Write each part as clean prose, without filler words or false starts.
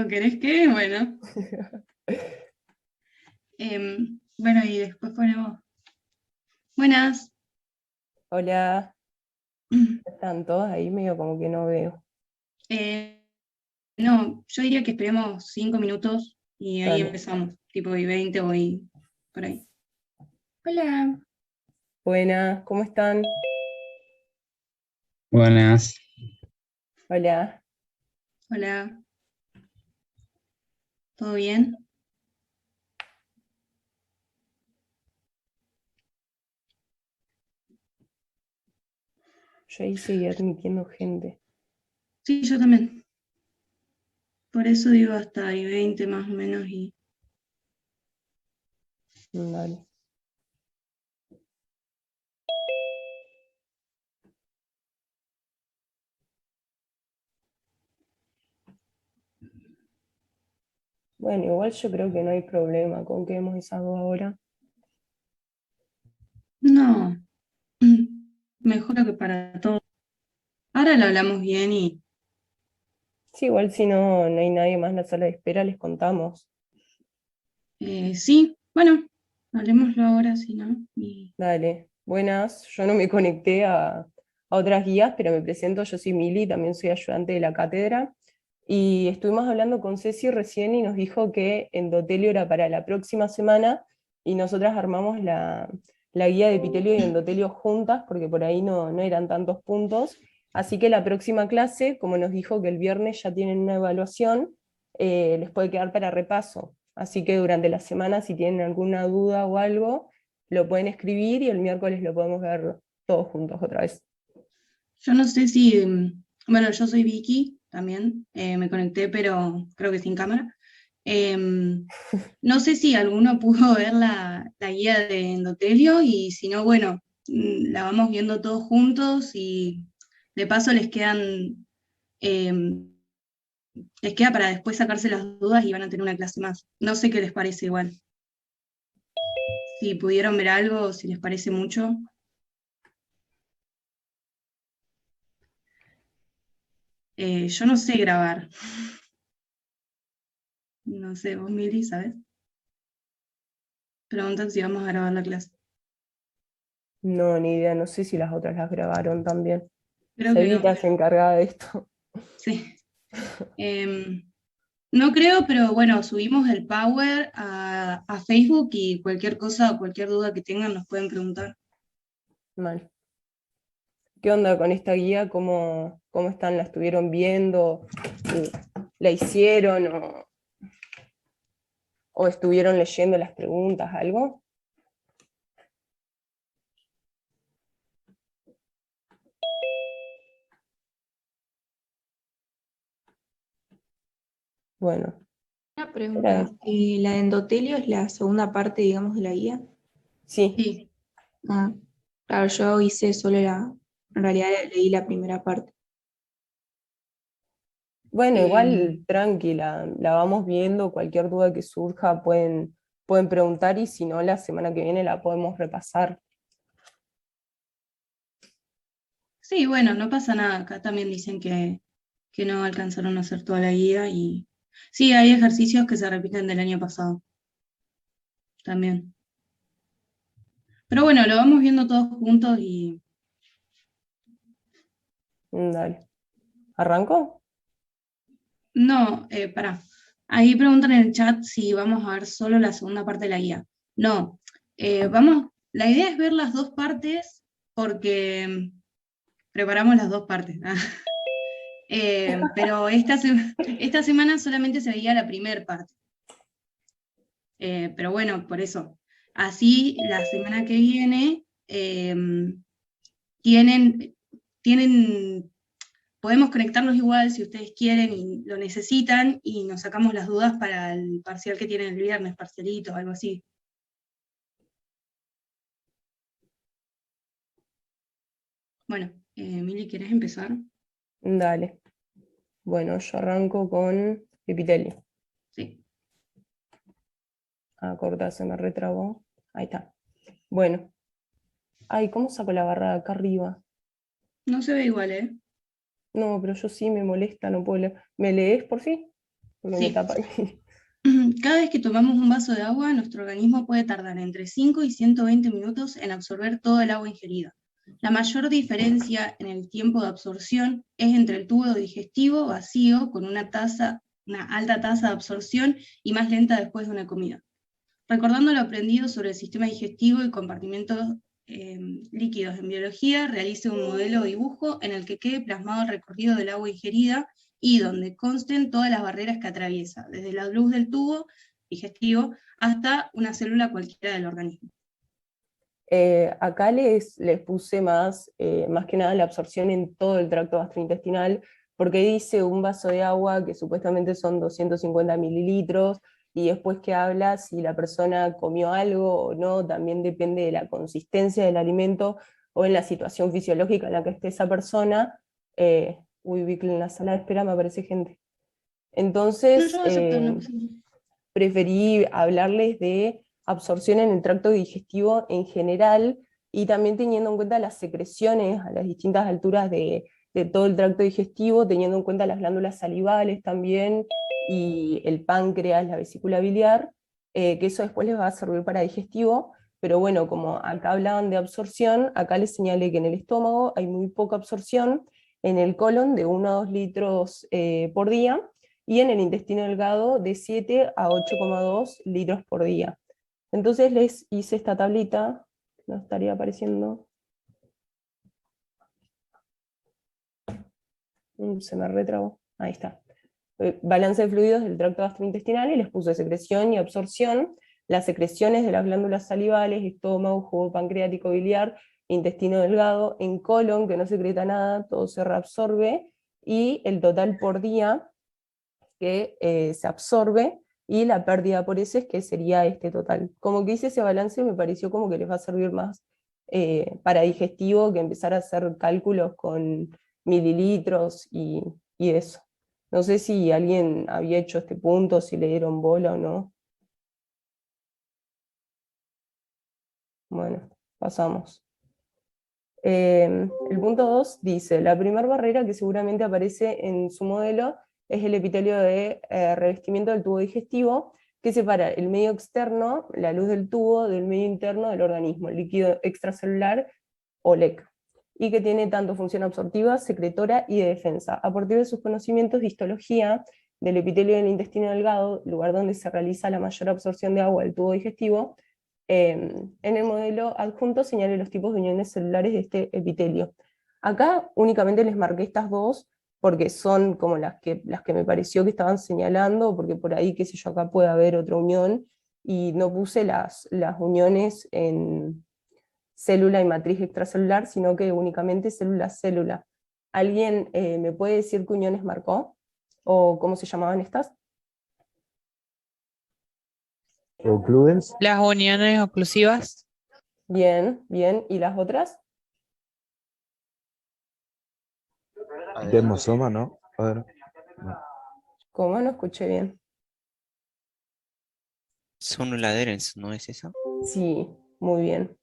¿Querés que? Bueno. Bueno, y después ponemos. Buenas. Hola, están todos ahí medio como que no veo. No, yo diría que esperemos 5 minutos y ahí Dale. empezamos, tipo y 20 o y por ahí. Hola. Buenas, ¿cómo están? Buenas. Hola. Hola. ¿Todo bien? Yo ahí seguí admitiendo gente. Sí, yo también. Por eso digo hasta y 20 más o menos y. Dale. Bueno, igual yo creo que no hay problema con que hemos esas dos ahora. No. Mejor que para todos. Ahora lo hablamos bien y. Sí, igual si no hay nadie más en la sala de espera, les contamos. Sí, bueno, hablemoslo ahora, si no. Y. Dale. Buenas, yo no me conecté a otras guías, pero me presento, yo soy Mili, también soy ayudante de la cátedra. Y estuvimos hablando con Ceci recién y nos dijo que endotelio era para la próxima semana y nosotras armamos la guía de epitelio y endotelio juntas porque por ahí no eran tantos puntos. Así que la próxima clase, como nos dijo que el viernes ya tienen una evaluación, les puede quedar para repaso. Así que durante la semana, si tienen alguna duda o algo, lo pueden escribir y el miércoles lo podemos ver todos juntos otra vez. Yo no sé si. Bueno, yo soy Vicky también. Me conecté, pero creo que sin cámara. No sé si alguno pudo ver la guía de endotelio y si no, bueno, la vamos viendo todos juntos y de paso les queda para después sacarse las dudas y van a tener una clase más. No sé qué les parece igual. Si pudieron ver algo, si les parece mucho. Yo no sé grabar. No sé, vos, Mili, ¿sabes? Preguntan si vamos a grabar la clase. No, ni idea, no sé si las otras las grabaron también. Creo que no. Cevita se encargada de esto. Sí. Em, no creo, pero bueno, subimos el Power a Facebook y cualquier cosa o cualquier duda que tengan nos pueden preguntar. Mal. ¿Qué onda con esta guía? ¿Cómo están? ¿La estuvieron viendo? ¿La hicieron o estuvieron leyendo las preguntas? ¿Algo? Bueno, Una era- pregunta, ¿la endotelio es la segunda parte, digamos, de la guía? sí. Sí, Ah, claro, yo hice solo en realidad leí la primera parte. Bueno, igual em, tranquila, la vamos viendo, cualquier duda que surja pueden preguntar y si no, la semana que viene la podemos repasar. sí, bueno, no pasa nada. Acá también dicen que no alcanzaron a hacer toda la guía y sí, hay ejercicios que se repiten del año pasado también. Pero bueno, lo vamos viendo todos juntos y Dale. ¿Arrancó? no, pará. Ahí preguntan en el chat si vamos a ver solo la segunda parte de la guía. No, la idea es ver las dos partes porque preparamos las dos partes. Pero esta semana solamente se veía la primera parte. Pero bueno, por eso. Así la semana que viene tienen, tienen podemos conectarnos igual si ustedes quieren y lo necesitan y nos sacamos las dudas para el parcial que tienen el viernes, parcialito, algo así. Bueno, Mili, ¿querés empezar? Dale. Bueno, yo arranco con epitelio. Sí. Ah, corta, se me retrabó. Ahí está. Bueno. Ay, ¿cómo saco la barra de acá arriba? No se ve igual, ¿eh? No, pero yo sí me molesta, no puedo leer. ¿Me lees por fin? me Sí. tapa ahí. Cada vez que tomamos un vaso de agua, nuestro organismo puede tardar entre 5 y 120 minutos en absorber todo el agua ingerida. La mayor diferencia en el tiempo de absorción es entre el tubo digestivo vacío con una alta tasa de absorción y más lenta después de una comida. Recordando lo aprendido sobre el sistema digestivo y compartimentos líquidos en biología, realice un modelo o dibujo en el que quede plasmado el recorrido del agua ingerida y donde consten todas las barreras que atraviesa, desde la luz del tubo digestivo hasta una célula cualquiera del organismo. Acá les puse más que nada la absorción en todo el tracto gastrointestinal, porque dice un vaso de agua que supuestamente son 250 mililitros, y después que habla si la persona comió algo o no, también depende de la consistencia del alimento o en la situación fisiológica en la que esté esa persona. Vi que en la sala de espera me aparece gente. No, Entonces, yo acepto, no pasa nada. preferí hablarles de absorción en el tracto digestivo en general, y también teniendo en cuenta las secreciones a las distintas alturas de todo el tracto digestivo, teniendo en cuenta las glándulas salivales también, y el páncreas, la vesícula biliar, que eso después les va a servir para digestivo. Pero bueno, como acá hablaban de absorción, acá les señalé que en el estómago hay muy poca absorción, en el colon de 1 a 2 litros por día, y en el intestino delgado de 7 a 8,2 litros por día. Entonces les hice esta tablita, no estaría apareciendo. Se me retrabó, ahí está. Balance de fluidos del tracto gastrointestinal, y les puse secreción y absorción. Las secreciones de las glándulas salivales, estómago, jugo pancreático, biliar, intestino delgado, en colon, que no secreta nada, todo se reabsorbe, y el total por día que se absorbe, y la pérdida por heces, que sería este total. Como que hice ese balance, me pareció como que les va a servir más para digestivo que empezar a hacer cálculos con mililitros y eso. No sé si alguien había hecho este punto, si le dieron bola o no. Bueno, pasamos. El punto 2 dice, la primera barrera que seguramente aparece en su modelo es el epitelio de revestimiento del tubo digestivo, que separa el medio externo, la luz del tubo, del medio interno del organismo, el líquido extracelular o LEC, y que tiene tanto función absortiva, secretora y de defensa. A partir de sus conocimientos de histología del epitelio del intestino delgado, lugar donde se realiza la mayor absorción de agua del tubo digestivo, en el modelo adjunto señalé los tipos de uniones celulares de este epitelio. Acá únicamente les marqué estas dos, porque son como las que me pareció que estaban señalando, porque por ahí, qué sé yo, acá puede haber otra unión, y no puse las uniones en célula y matriz extracelular, sino que únicamente célula-célula. ¿Alguien me puede decir qué uniones marcó? ¿O cómo se llamaban estas? Ocludens, Las uniones oclusivas, Bien, bien. ¿Y las otras? dermosoma, ¿no? A ver, no. ¿Cómo? No escuché bien. Son adherens, ¿no es esa? Sí, muy bien.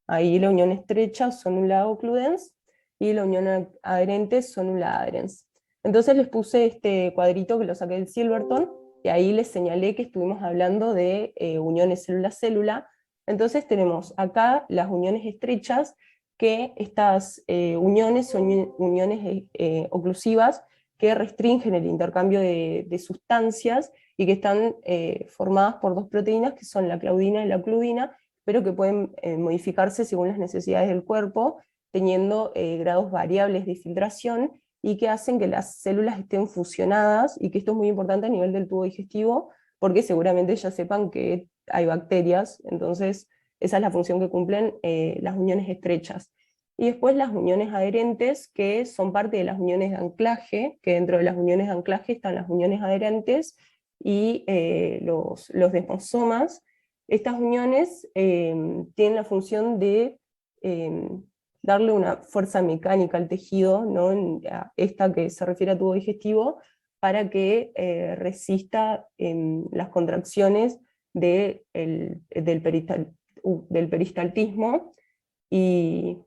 Ahí la unión estrecha son un lado ocludens, y la unión adherente son un lado adherens. Entonces les puse este cuadrito que lo saqué del Silverton, y ahí les señalé que estuvimos hablando de uniones célula-célula. Entonces tenemos acá las uniones estrechas, que estas uniones son uniones oclusivas que restringen el intercambio de sustancias, y que están formadas por dos proteínas que son la claudina y la ocludina, pero que pueden modificarse según las necesidades del cuerpo, teniendo grados variables de filtración, y que hacen que las células estén fusionadas, y que esto es muy importante a nivel del tubo digestivo, porque seguramente ya sepan que hay bacterias. Entonces esa es la función que cumplen las uniones estrechas. Y después las uniones adherentes, que son parte de las uniones de anclaje, que dentro de las uniones de anclaje están las uniones adherentes y los desmosomas. Estas uniones tienen la función de darle una fuerza mecánica al tejido, ¿no? Esta que se refiere a tubo digestivo, para que resista las contracciones del peristaltismo, y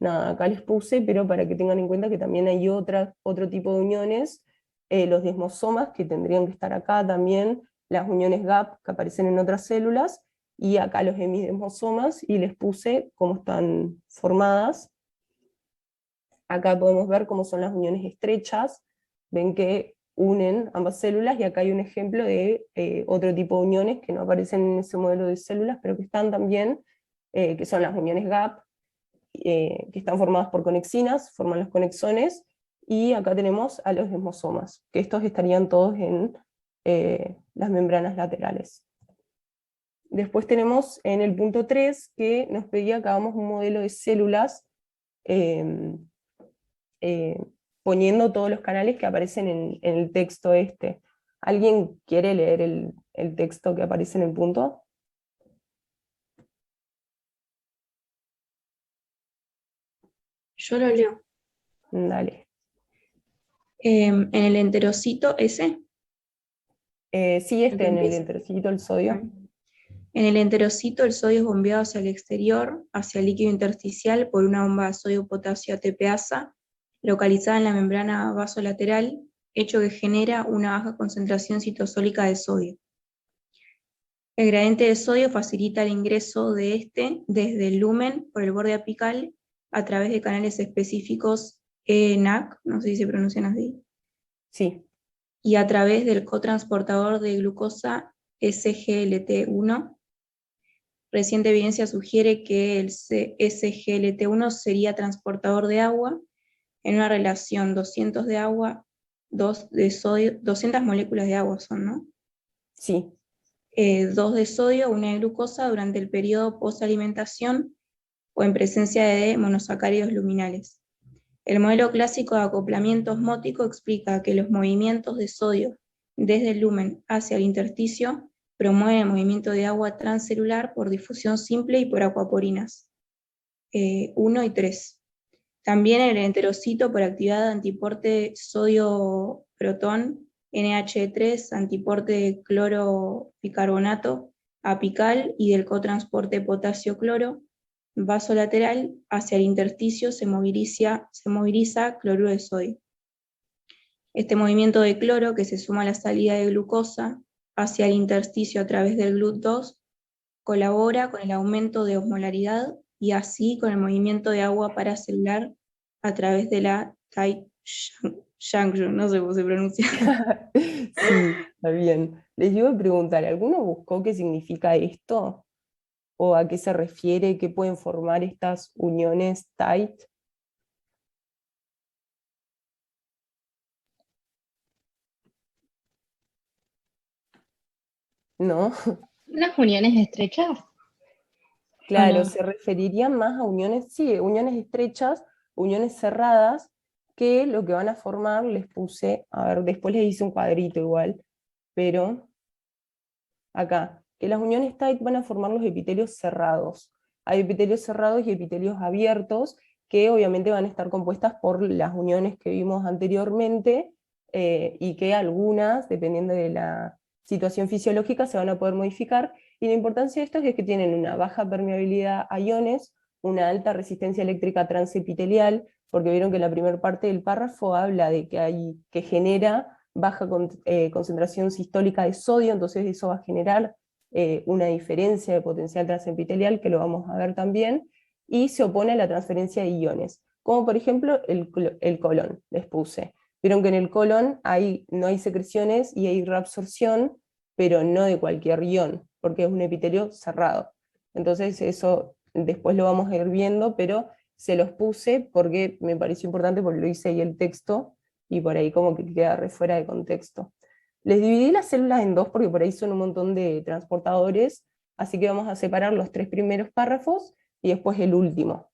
nada, acá les puse, pero para que tengan en cuenta que también hay otro tipo de uniones, los desmosomas que tendrían que estar acá también, las uniones GAP que aparecen en otras células, y acá los hemidesmosomas, y les puse cómo están formadas. Acá podemos ver cómo son las uniones estrechas, ven que unen ambas células, y acá hay un ejemplo de otro tipo de uniones que no aparecen en ese modelo de células, pero que están también, que son las uniones GAP, que están formadas por conexinas, forman los conexones, y acá tenemos a los desmosomas, que estos estarían todos en las membranas laterales. Después tenemos en el punto 3 que nos pedía que hagamos un modelo de células eh, eh, poniendo todos los canales que aparecen en el texto este. ¿Alguien quiere leer el texto que aparece en el punto? Yo lo leo. Dale. En el enterocito ese, Sí, el que en el empieza. enterocito, el sodio. En el enterocito, el sodio es bombeado hacia el exterior, hacia el líquido intersticial, por una bomba de sodio-potasio ATPasa, localizada en la membrana vasolateral, hecho que genera una baja concentración citosólica de sodio. El gradiente de sodio facilita el ingreso de este desde el lumen por el borde apical a través de canales específicos ENAC, no sé si se pronuncian así, Sí, y a través del cotransportador de glucosa SGLT1. Reciente evidencia sugiere que el SGLT1 sería transportador de agua en una relación 200 de agua, 2 de sodio, 200 moléculas de agua son, ¿no? sí. 2 de sodio, 1 de glucosa durante el periodo postalimentación o en presencia de monosacáridos luminales. El modelo clásico de acoplamiento osmótico explica que los movimientos de sodio desde el lumen hacia el intersticio promueven el movimiento de agua transcelular por difusión simple y por acuaporinas 1 y 3. También el enterocito por actividad de antiporte sodio-protón NH3, antiporte de cloro bicarbonato apical y del cotransporte potasio-cloro vasolateral hacia el intersticio se moviliza cloruro de sodio. Este movimiento de cloro, que se suma a la salida de glucosa hacia el intersticio a través del GLUT2, colabora con el aumento de osmolaridad y así con el movimiento de agua paracelular a través de la tight junction, no sé cómo se pronuncia. Sí, está bien. Les iba a preguntar, ¿alguno buscó qué significa esto? ¿O a qué se refiere? ¿Qué pueden formar estas uniones tight? ¿No? ¿Unas uniones estrechas o Claro, no? se referirían más a uniones, sí, uniones estrechas, uniones cerradas, que lo que van a formar, les puse, a ver, después les hice un cuadrito igual, pero acá, que las uniones tight van a formar los epitelios cerrados. Hay epitelios cerrados y epitelios abiertos, que obviamente van a estar compuestas por las uniones que vimos anteriormente, y que algunas, dependiendo de la situación fisiológica, se van a poder modificar, y la importancia de estos es que tienen una baja permeabilidad a iones, una alta resistencia eléctrica transepitelial, porque vieron que la primera parte del párrafo habla de que genera baja concentración sistólica de sodio, entonces eso va a generar una diferencia de potencial transepitelial, que lo vamos a ver también, y se opone a la transferencia de iones, como por ejemplo el colon, les puse. Vieron que en el colon no hay secreciones y hay reabsorción, pero no de cualquier ion, porque es un epitelio cerrado. Entonces eso después lo vamos a ir viendo, pero se los puse porque me pareció importante, porque lo hice ahí el texto, y por ahí como que queda re fuera de contexto. Les dividí las células en dos porque por ahí son un montón de transportadores, así que vamos a separar los 3 primeros párrafos y después el último.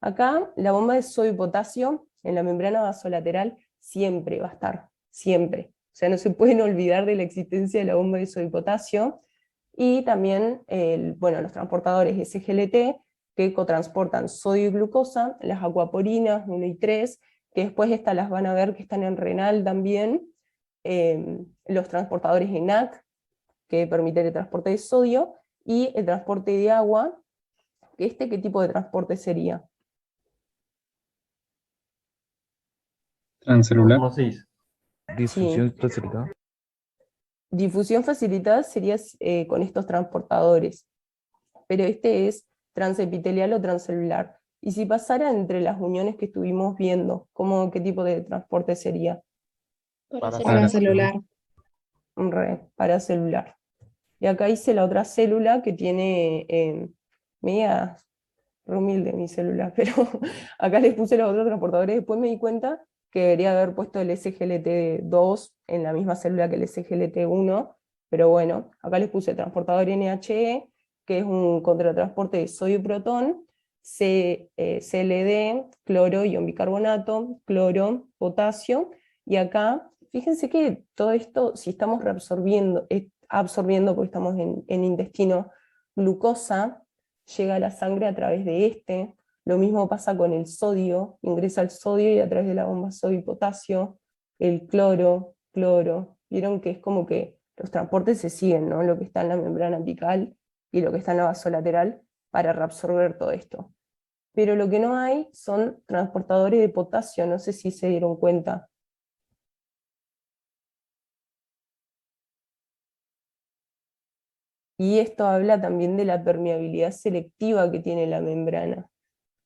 Acá la bomba de sodio y potasio en la membrana vasolateral siempre va a estar, siempre. O sea, no se pueden olvidar de la existencia de la bomba de sodio y potasio, y también bueno, los transportadores SGLT, que cotransportan sodio y glucosa, las acuaporinas 1 y 3, que después estas las van a ver que están en renal también, los transportadores ENAC, que permiten el transporte de sodio, y el transporte de agua, que ¿qué tipo de transporte sería? Transcelular. ¿Cómo se dice? Difusión facilitada. Difusión facilitada sería con estos transportadores, pero este es transepitelial o transcelular. Y si pasara entre las uniones que estuvimos viendo, ¿qué tipo de transporte sería? Paracelular. Paracelular. Y acá hice la otra célula que tiene media re humilde mi célula, pero acá les puse los otros transportadores. Después me di cuenta que debería haber puesto el SGLT2 en la misma célula que el SGLT1, pero bueno, acá les puse el transportador NHE, que es un contratransporte de sodio y protón, CLD, cloro, ion bicarbonato, cloro, potasio, y acá, fíjense que todo esto, si estamos absorbiendo porque estamos en intestino, glucosa, llega a la sangre a través de este. Lo mismo pasa con el sodio, ingresa el sodio y a través de la bomba sodio y potasio, el cloro, vieron que es como que los transportes se siguen, ¿no? Lo que está en la membrana apical y lo que está en la vasolateral para reabsorber todo esto. Pero lo que no hay son transportadores de potasio, no sé si se dieron cuenta. Y esto habla también de la permeabilidad selectiva que tiene la membrana.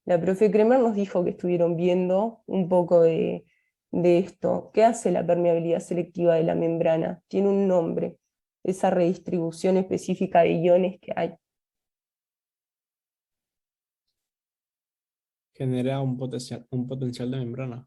La profe Kremer nos dijo que estuvieron viendo un poco de esto. ¿Qué hace la permeabilidad selectiva de la membrana? Tiene un nombre, esa redistribución específica de iones que hay. Genera un potencial de membrana.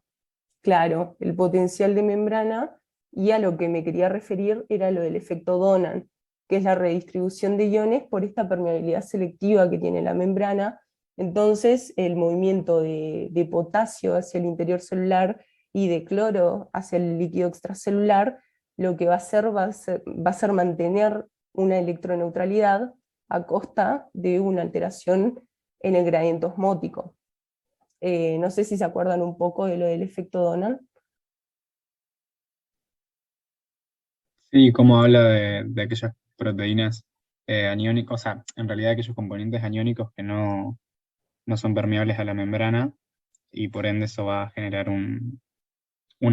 Claro, el potencial de membrana, y a lo que me quería referir era lo del efecto Donan, que es la redistribución de iones por esta permeabilidad selectiva que tiene la membrana. Entonces, el movimiento de potasio hacia el interior celular y de cloro hacia el líquido extracelular, lo que va a ser mantener una electroneutralidad a costa de una alteración en el gradiente osmótico. No sé si se acuerdan un poco de lo del efecto Donan. Sí, como habla de aquellas proteínas aniónicas, o sea, en realidad aquellos componentes aniónicos que no son permeables a la membrana, y por ende eso va a generar un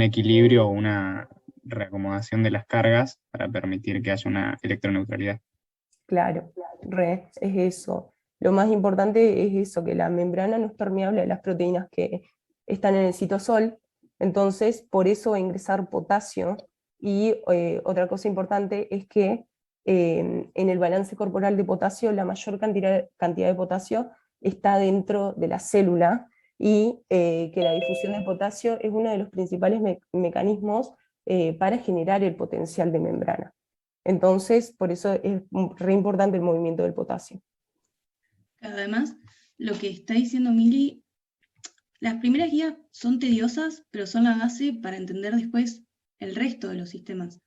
equilibrio o una reacomodación de las cargas para permitir que haya una electroneutralidad. Claro, es eso. Lo más importante es eso, que la membrana no es permeable a las proteínas que están en el citosol, entonces por eso va a ingresar potasio. Y otra cosa importante es que en el balance corporal de potasio, la mayor cantidad de potasio está dentro de la célula, y que la difusión de potasio es uno de los principales mecanismos para generar el potencial de membrana. Entonces, por eso es re importante el movimiento del potasio. Además, lo que está diciendo Mili, las primeras guías son tediosas, pero son la base para entender después el resto de los sistemas.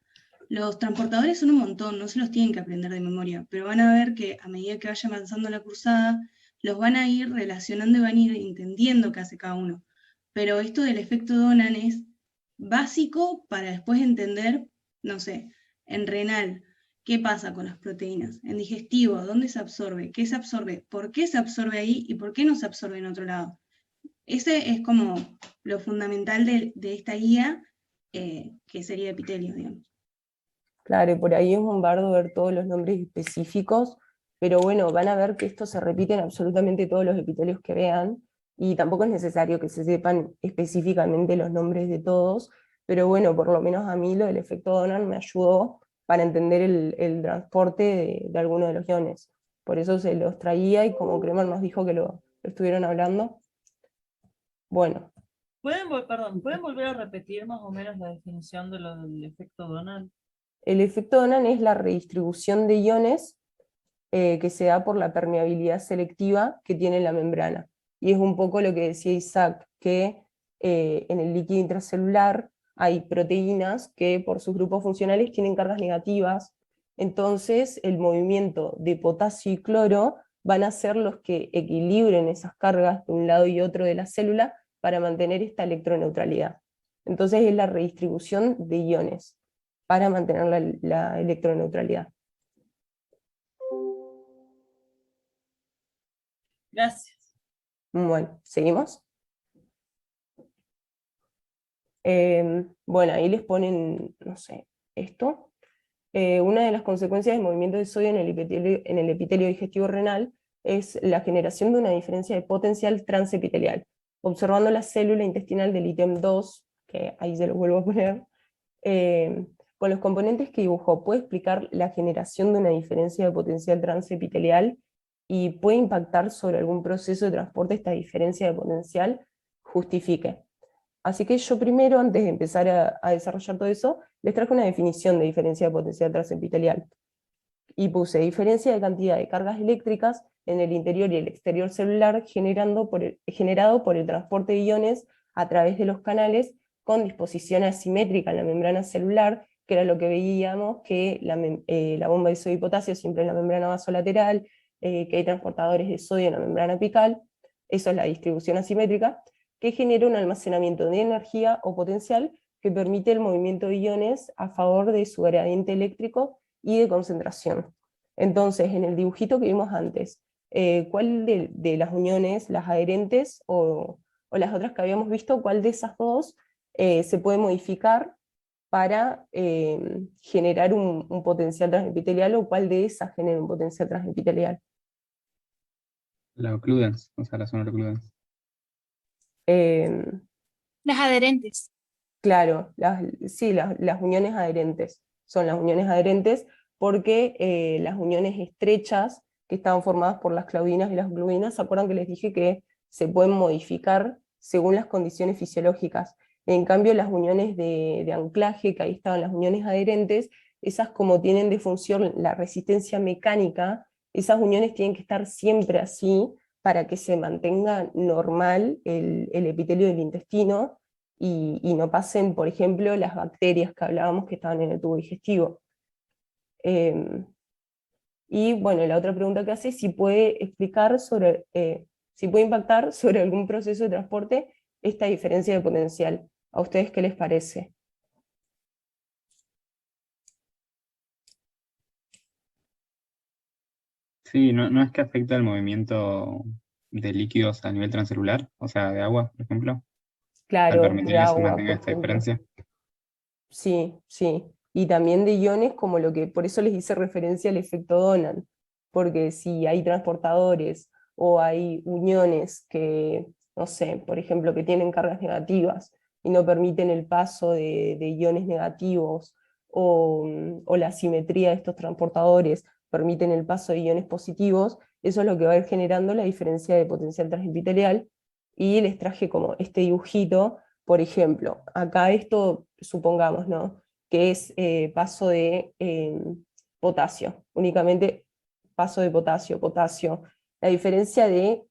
Los transportadores son un montón, no se los tienen que aprender de memoria, pero van a ver que a medida que vaya avanzando la cursada, los van a ir relacionando y van a ir entendiendo qué hace cada uno. Pero esto del efecto Donan es básico para después entender, no sé, en renal, qué pasa con las proteínas, en digestivo, dónde se absorbe, qué se absorbe, por qué se absorbe ahí y por qué no se absorbe en otro lado. Ese es como lo fundamental de esta guía, que sería epitelio, digamos. Claro, y por ahí es un bardo ver todos los nombres específicos, pero bueno, van a ver que esto se repite en absolutamente todos los epitelios que vean, y tampoco es necesario que se sepan específicamente los nombres de todos, pero bueno, por lo menos a mí lo del efecto Donan me ayudó para entender el transporte de alguno de los iones. Por eso se los traía, y como Kremer nos dijo que lo estuvieron hablando. Bueno, ¿Pueden volver a repetir más o menos la definición de lo del efecto Donan? el efecto Donan es la redistribución de iones que se da por la permeabilidad selectiva que tiene la membrana. Y es un poco lo que decía Isaac, que en el líquido intracelular hay proteínas que por sus grupos funcionales tienen cargas negativas, entonces el movimiento de potasio y cloro van a ser los que equilibren esas cargas de un lado y otro de la célula para mantener esta electroneutralidad. Entonces es la redistribución de iones para mantener la electroneutralidad. Gracias. Bueno, ¿seguimos? Bueno, ahí les ponen, no sé, esto. Una de las consecuencias del movimiento de sodio en el epitelio digestivo renal es la generación de una diferencia de potencial transepitelial. Observando la célula intestinal del ítem 2, que ahí se lo vuelvo a poner, con los componentes que dibujó, ¿puede explicar la generación de una diferencia de potencial transepitelial y puede impactar sobre algún proceso de transporte esta diferencia de potencial? Justifique. Así que yo primero, antes de empezar a desarrollar todo eso, les traje una definición de diferencia de potencial transepitelial. Y puse diferencia de cantidad de cargas eléctricas en el interior y el exterior celular generado por el transporte de iones a través de los canales con disposición asimétrica en la membrana celular, que era lo que veíamos, que la bomba de sodio y potasio siempre en la membrana vasolateral, que hay transportadores de sodio en la membrana apical, eso es la distribución asimétrica, que genera un almacenamiento de energía o potencial que permite el movimiento de iones a favor de su gradiente eléctrico y de concentración. Entonces, en el dibujito que vimos antes, ¿cuál de las uniones, las adherentes o las otras que habíamos visto, cuál de esas dos se puede modificar para generar un potencial transepitelial, o cuál de esas genera un potencial transepitelial? La occludens, o sea, la zona occludens. Las adherentes. Claro, sí, las uniones adherentes. Son las uniones adherentes porque las uniones estrechas que estaban formadas por las claudinas y las gluinas, ¿se acuerdan que les dije que se pueden modificar según las condiciones fisiológicas? En cambio, las uniones de anclaje, que ahí estaban las uniones adherentes, esas como tienen de función la resistencia mecánica, esas uniones tienen que estar siempre así para que se mantenga normal el epitelio del intestino, y no pasen, por ejemplo, las bacterias que hablábamos que estaban en el tubo digestivo. Y bueno, la otra pregunta que hace es si puede explicar si puede impactar sobre algún proceso de transporte esta diferencia de potencial. ¿A ustedes qué les parece? Sí, no es que afecta el movimiento de líquidos a nivel transcelular, o sea, de agua, por ejemplo, al Claro, permitir de que se agua, mantenga por esta ejemplo. diferencia. Sí, sí. Y también de iones, como por eso les hice referencia al efecto Donald, porque si hay transportadores o hay uniones que, no sé, por ejemplo, que tienen cargas negativas y no permiten el paso de iones negativos, o la simetría de estos transportadores permiten el paso de iones positivos, eso es lo que va a ir generando la diferencia de potencial transepitelial. Y les traje como este dibujito. Por ejemplo, acá esto, supongamos, ¿no?, que es paso de potasio, únicamente paso de potasio, potasio. La diferencia de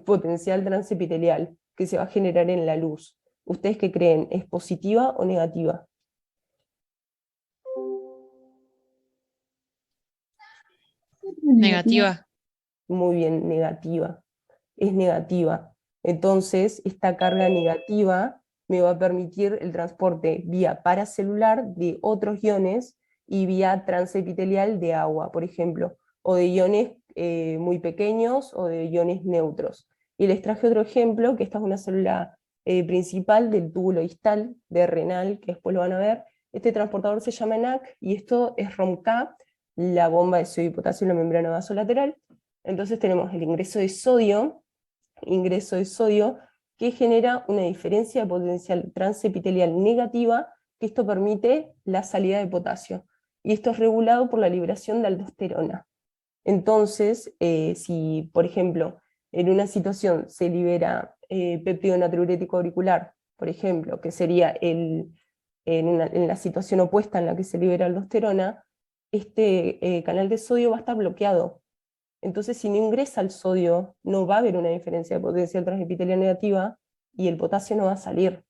potencial transepitelial que se va a generar en la luz, ¿ustedes qué creen? ¿Es positiva o negativa? Negativa. Muy bien, negativa. Es negativa. Entonces, esta carga negativa me va a permitir el transporte vía paracelular de otros iones y vía transepitelial de agua, por ejemplo, o de iones muy pequeños o de iones neutros. Y les traje otro ejemplo, que esta es una célula principal del túbulo distal de renal, que después lo van a ver. Este transportador se llama NAC y esto es ROMK, la bomba de sodio y potasio en la membrana vasolateral. Entonces tenemos el ingreso de sodio que genera una diferencia de potencial transepitelial negativa, que esto permite la salida de potasio. Y esto es regulado por la liberación de aldosterona. Entonces, si por ejemplo en una situación se libera péptido natriurético auricular, por ejemplo, que sería en la situación opuesta en la que se libera aldosterona, este canal de sodio va a estar bloqueado. Entonces, si no ingresa el sodio, no va a haber una diferencia de potencial transepitelial negativa y el potasio no va a salir.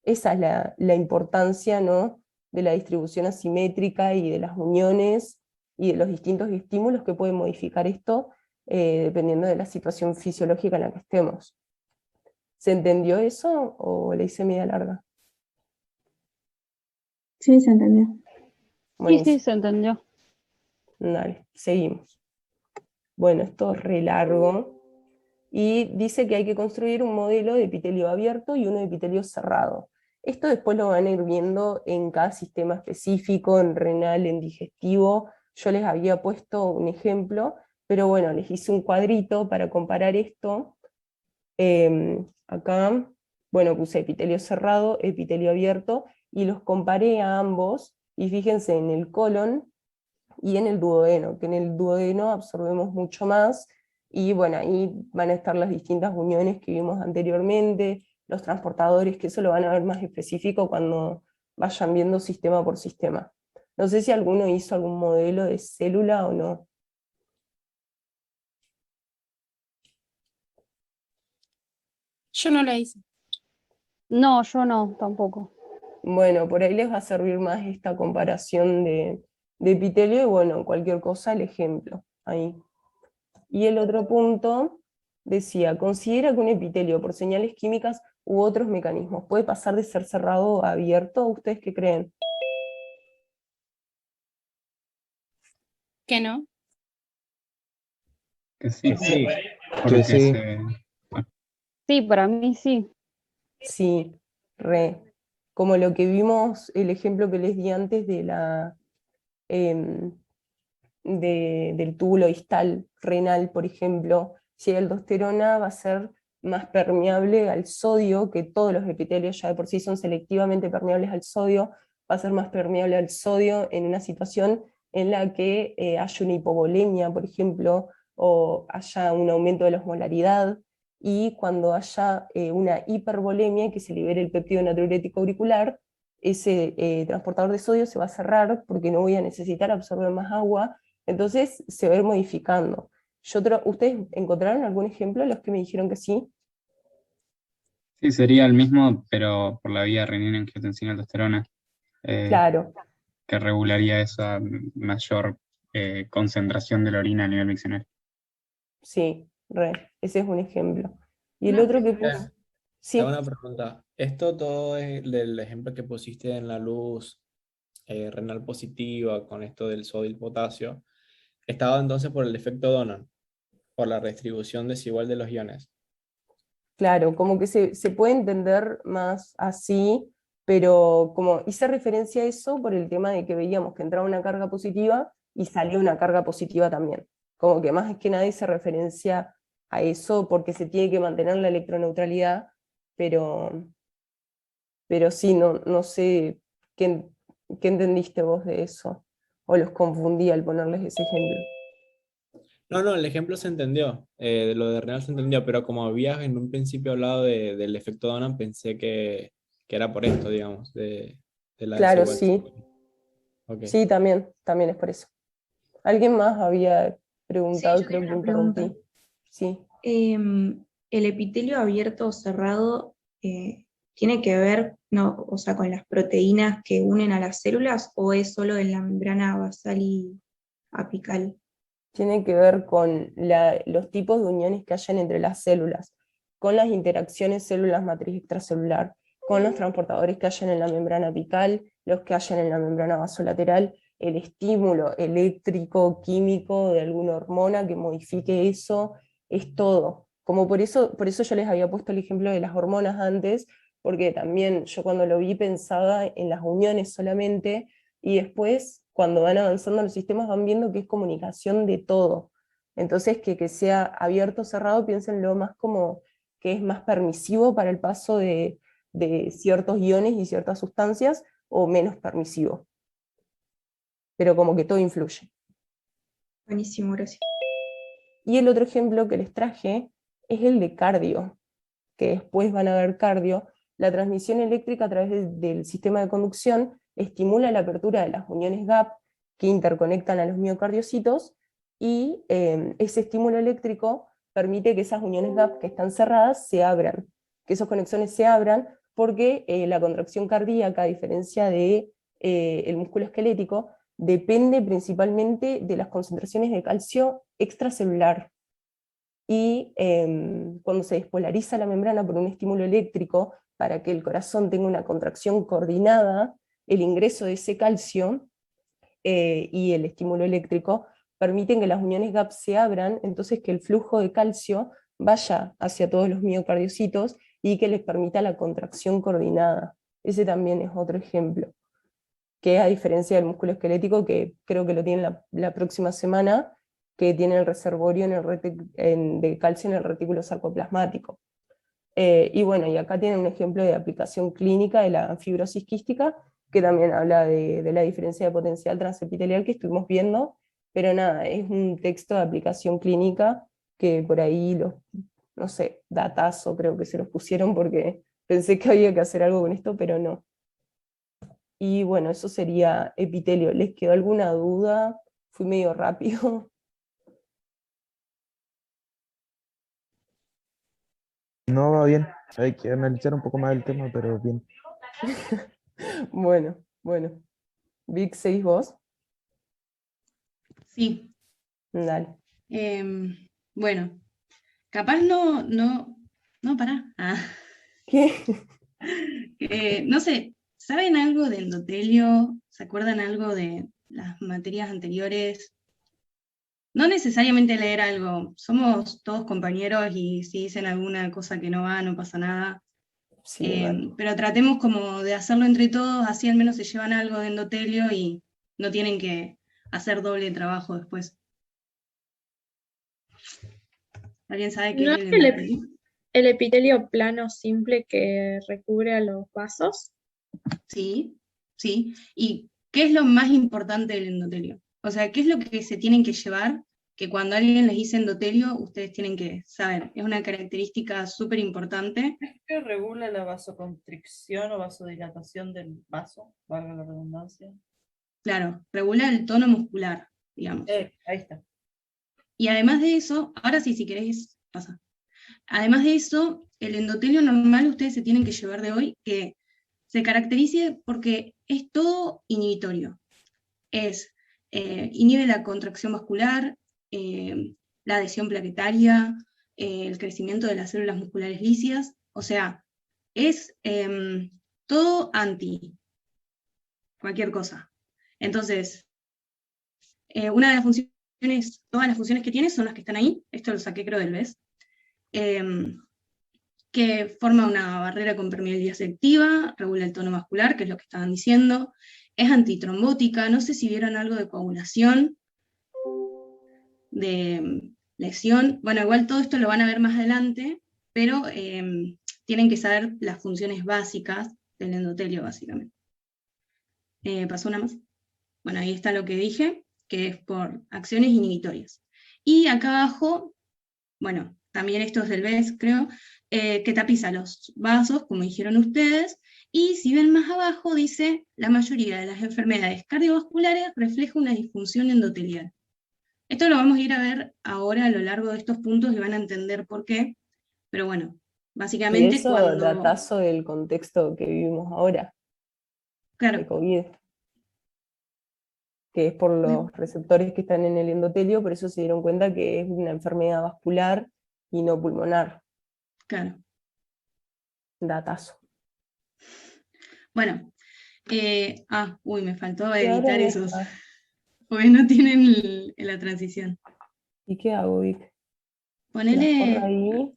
Esa es la importancia, ¿no?, de la distribución asimétrica y de las uniones y de los distintos estímulos que pueden modificar esto dependiendo de la situación fisiológica en la que estemos. ¿Se entendió eso o le hice media larga? Sí, se entendió. Buenísimo. se entendió. Dale, seguimos. Bueno, esto es re largo. Y dice que hay que construir un modelo de epitelio abierto y uno de epitelio cerrado. Esto después lo van a ir viendo en cada sistema específico, en renal, en digestivo. Yo les había puesto un ejemplo, pero bueno, les hice un cuadrito para comparar esto. Acá, bueno, puse epitelio cerrado, epitelio abierto, y los comparé a ambos, y fíjense en el colon y en el duodeno, que en el duodeno absorbemos mucho más, y bueno, ahí van a estar las distintas uniones que vimos anteriormente, los transportadores, que eso lo van a ver más específico cuando vayan viendo sistema por sistema. No sé si alguno hizo algún modelo de célula o no. Yo no la hice. No, yo no, tampoco. Bueno, por ahí les va a servir más esta comparación de epitelio, y bueno, cualquier cosa el ejemplo, ahí. Y el otro punto decía, considera que un epitelio por señales químicas u otros mecanismos puede pasar de ser cerrado a abierto. ¿Ustedes qué creen? ¿Que no? Que sí, Que sí. porque Que sí. Sí, para mí sí. Sí, re. Como lo que vimos, el ejemplo que les di antes de del túbulo distal renal, por ejemplo, si hay aldosterona va a ser más permeable al sodio, que todos los epitelios ya de por sí son selectivamente permeables al sodio, va a ser más permeable al sodio en una situación en la que haya una hipovolemia, por ejemplo, o haya un aumento de la osmolaridad, y cuando haya una hipervolemia, que se libere el péptido natriurético auricular, ese transportador de sodio se va a cerrar porque no voy a necesitar absorber más agua, entonces se va a ir modificando. ¿Ustedes encontraron algún ejemplo, los que me dijeron que sí? Sí, sería el mismo, pero por la vía renina-angiotensina-aldosterona, Claro, que regularía esa mayor concentración de la orina a nivel miccional. sí, ese es un ejemplo. Y el No. otro que puse, Te hago sí, una pregunta. ¿Esto todo es del ejemplo que pusiste en la luz renal positiva con esto del sodio y el potasio? ¿Está dado entonces por el efecto Donan, por la redistribución desigual de los iones? claro, como que se puede entender más así, pero como hice referencia a eso por el tema de que veíamos que entraba una carga positiva y salía una carga positiva también. Como que más que nada hice referencia a eso porque se tiene que mantener la electroneutralidad, pero, pero sí, no sé qué, qué entendiste vos de eso, o los confundí al ponerles ese ejemplo. No, el ejemplo se entendió, de lo de renal se entendió, pero como habías en un principio hablado del efecto Donan, pensé que era por esto, digamos, de la Claro, desigual. sí, Ok. sí, también es por eso. ¿Alguien más había Sí, preguntado? yo Creo tengo que una pregunta. interrumpí. Sí, ¿El epitelio abierto o cerrado tiene que ver, no, o sea, con las proteínas que unen a las células o es solo en la membrana basal y apical? tiene que ver con los tipos de uniones que hayan entre las células, con las interacciones células matriz extracelular, con los transportadores que hayan en la membrana apical, los que hayan en la membrana basolateral, el estímulo eléctrico, químico de alguna hormona que modifique eso, es todo. Como por eso yo les había puesto el ejemplo de las hormonas antes, porque también yo cuando lo vi pensaba en las uniones solamente, y después, cuando van avanzando los sistemas, van viendo que es comunicación de todo. Entonces, que sea abierto o cerrado, piénsenlo más como que es más permisivo para el paso de ciertos iones y ciertas sustancias, o menos permisivo. Pero como que todo influye. Buenísimo, gracias. Y el otro ejemplo que les traje es el de cardio, que después van a ver cardio. La transmisión eléctrica a través del sistema de conducción estimula la apertura de las uniones gap que interconectan a los miocardiocitos, y ese estímulo eléctrico permite que esas uniones gap que están cerradas se abran, que esos conexiones se abran, porque la contracción cardíaca, a diferencia de el músculo esquelético, depende principalmente de las concentraciones de calcio extracelular. Y cuando se despolariza la membrana por un estímulo eléctrico, para que el corazón tenga una contracción coordinada, el ingreso de ese calcio y el estímulo eléctrico permiten que las uniones gap se abran, entonces que el flujo de calcio vaya hacia todos los miocardiocitos y que les permita la contracción coordinada. Ese también es otro ejemplo, que a diferencia del músculo esquelético, que creo que lo tiene la próxima semana, que tiene el reservorio de calcio en el retículo sarcoplasmático. Y bueno, y acá tiene un ejemplo de aplicación clínica de la fibrosis quística, que también habla de la diferencia de potencial transepitelial que estuvimos viendo, pero nada, es un texto de aplicación clínica que por ahí no sé, datazo creo que se los pusieron porque pensé que había que hacer algo con esto, pero no. Y bueno, eso sería epitelio. ¿Les quedó alguna duda? Fui medio rápido. No va bien. Hay que analizar un poco más el tema, pero bien. Bueno. Vic, ¿seguís vos? Sí. Dale. Bueno, capaz no, pará. ¿Qué? No sé, ¿saben algo de endotelio? ¿Se acuerdan algo de las materias anteriores? No necesariamente leer algo, somos todos compañeros y si dicen alguna cosa que no va, no pasa nada. Sí, vale. Pero tratemos como de hacerlo entre todos, así al menos se llevan algo de endotelio y no tienen que hacer doble trabajo después. ¿Alguien sabe qué ¿No es es el endotelio? el epitelio plano simple que recubre a los vasos? Sí. ¿Y qué es lo más importante del endotelio? O sea, ¿qué es lo que se tienen que llevar? Que cuando alguien les dice endotelio, ustedes tienen que saber. Es una característica súper importante. Es que regula la vasoconstricción o vasodilatación del vaso, valga la redundancia. Claro, regula el tono muscular, digamos. Ahí está. Y además de eso, ahora sí, si queréis, pasa. Además de eso, el endotelio normal ustedes se tienen que llevar de hoy, que se caracteriza porque es todo inhibitorio. Inhibe la contracción vascular, la adhesión plaquetaria, el crecimiento de las células musculares lícidas, o sea, es todo anti cualquier cosa. Entonces, una de las funciones, todas las funciones que tiene son las que están ahí, esto lo saqué creo del BES, que forma una barrera con permeabilidad selectiva, regula el tono vascular, que es lo que estaban diciendo, es antitrombótica, no sé si vieron algo de coagulación, de lesión, bueno, igual todo esto lo van a ver más adelante, pero tienen que saber las funciones básicas del endotelio, básicamente. ¿Pasó una más? Bueno, ahí está lo que dije, que es por acciones inhibitorias. Y acá abajo, bueno, también esto es del BES, creo, que tapiza los vasos, como dijeron ustedes, y si ven más abajo, dice, la mayoría de las enfermedades cardiovasculares refleja una disfunción endotelial. Esto lo vamos a ir a ver ahora a lo largo de estos puntos y van a entender por qué, pero bueno, Y básicamente eso, datazo del contexto que vivimos ahora, claro, de COVID, que es por los receptores que están en el endotelio, por eso se dieron cuenta que es una enfermedad vascular y no pulmonar. claro. Datazo. Bueno, me faltó Y ahora editar no esos, está. porque no tienen la transición. ¿Y qué hago, Vic? ¿Las corro Ponele, ahí?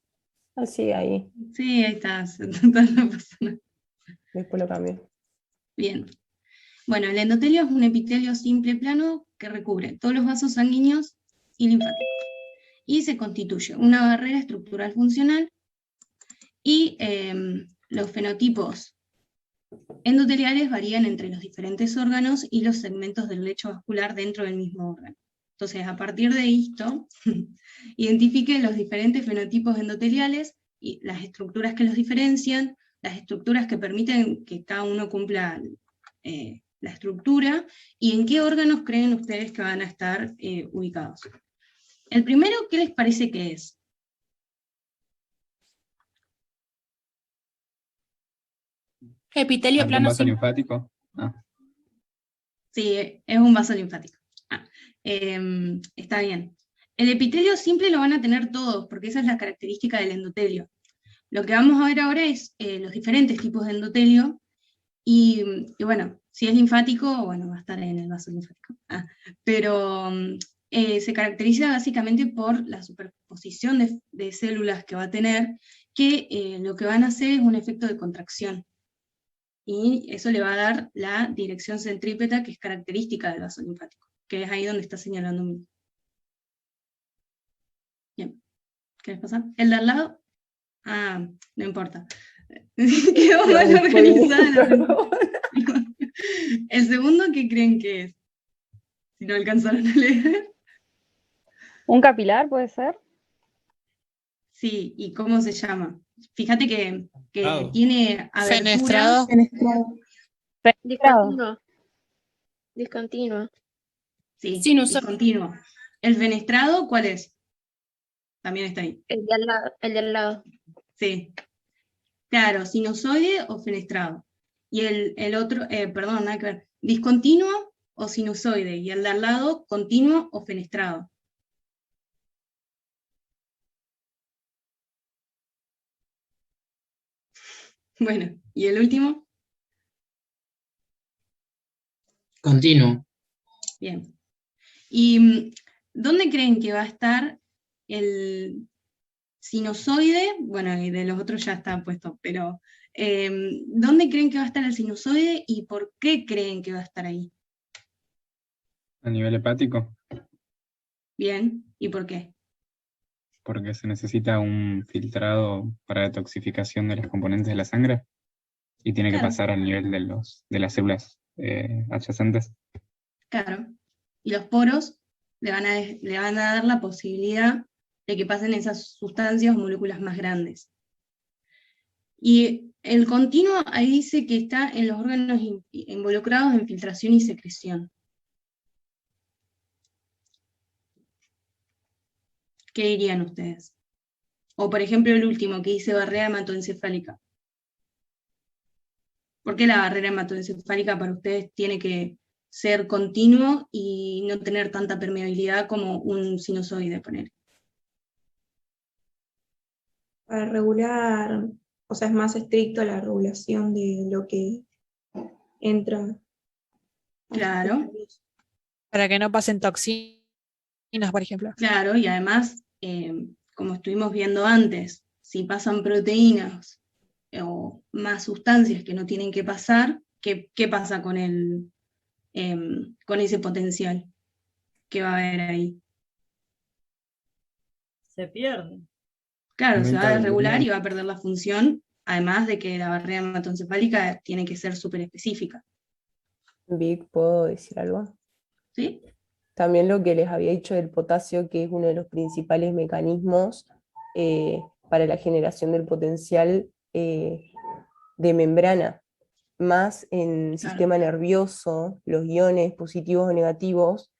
Así, ahí. sí, ahí está, total, no pasa nada. Después lo cambio. Bien. Bueno, el endotelio es un epitelio simple plano que recubre todos los vasos sanguíneos y linfáticos. Y se constituye una barrera estructural funcional y los fenotipos endoteliales varían entre los diferentes órganos y los segmentos del lecho vascular dentro del mismo órgano. Entonces, a partir de esto, identifique los diferentes fenotipos endoteliales y las estructuras que los diferencian, las estructuras que permiten que cada uno cumpla la estructura, y en qué órganos creen ustedes que van a estar ubicados. El primero, ¿qué les parece que es? Epitelio plano vaso simple. linfático? Sí, es un vaso linfático. Está bien. El epitelio simple lo van a tener todos, porque esa es la característica del endotelio. Lo que vamos a ver ahora es los diferentes tipos de endotelio, y bueno, si es linfático, bueno, va a estar en el vaso linfático. Pero se caracteriza básicamente por la superposición de células que va a tener, que lo que van a hacer es un efecto de contracción. y eso le va a dar la dirección centrípeta que es característica del vaso linfático, que es ahí donde está señalando Mili. Bien, ¿querés pasar? El de al lado, no importa. Quedó mal organizada la presentación. El segundo, ¿qué creen que es? Si no alcanzaron a leer. ¿Un capilar puede ser? Sí, ¿y cómo se llama? Fíjate que Claro. tiene abertura. Fenestrado. Fenestrado. Discontinuo. Discontinuo. Sí, Sinusoide. discontinuo. ¿El fenestrado cuál es? También está ahí. El de al lado. El de al lado. Sí. Claro, sinusoide o fenestrado. Y el otro, perdón, nada que ver. Discontinuo o sinusoide. Y el de al lado, continuo o fenestrado. Bueno, ¿y el último? Continuo. Bien. ¿Y dónde creen que va a estar el sinusoide? Bueno, y de los otros ya está puesto, pero ¿dónde creen que va a estar el sinusoide y por qué creen que va a estar ahí? A nivel hepático, Bien, ¿y por qué? porque se necesita un filtrado para detoxificación de los componentes de la sangre y tiene que Claro. pasar al nivel de las células adyacentes. Claro. Y los poros le van a dar la posibilidad de que pasen esas sustancias o moléculas más grandes. Y el continuo ahí dice que está en los órganos involucrados en filtración y secreción. ¿Qué dirían ustedes? O por ejemplo el último que dice barrera hematoencefálica. ¿Por qué la barrera hematoencefálica para ustedes tiene que ser continuo y no tener tanta permeabilidad como un sinusoide, poner? Para regular, o sea, es más estricto la regulación de lo que entra. Claro. Para que no pasen toxinas, por ejemplo. Claro, y además, como estuvimos viendo antes, si pasan proteínas o más sustancias que no tienen que pasar, ¿qué pasa con ese potencial que va a haber ahí? Se pierde. Claro, se va a Aumenta el desregular volumen. y va a perder la función, además de que la barrera hematoencefálica tiene que ser súper específica. Vic, ¿puedo decir algo? ¿Sí? También lo que les había dicho del potasio, que es uno de los principales mecanismos para la generación del potencial de membrana, más en el sistema nervioso, los iones positivos o negativos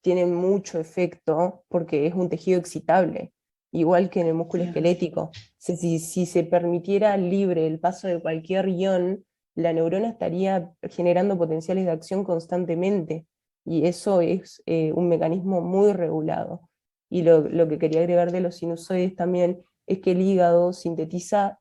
tienen mucho efecto porque es un tejido excitable, igual que en el músculo esquelético. Si se permitiera libre el paso de cualquier ion, la neurona estaría generando potenciales de acción constantemente, y eso es un mecanismo muy regulado. Y lo que quería agregar de los sinusoides también es que el hígado sintetiza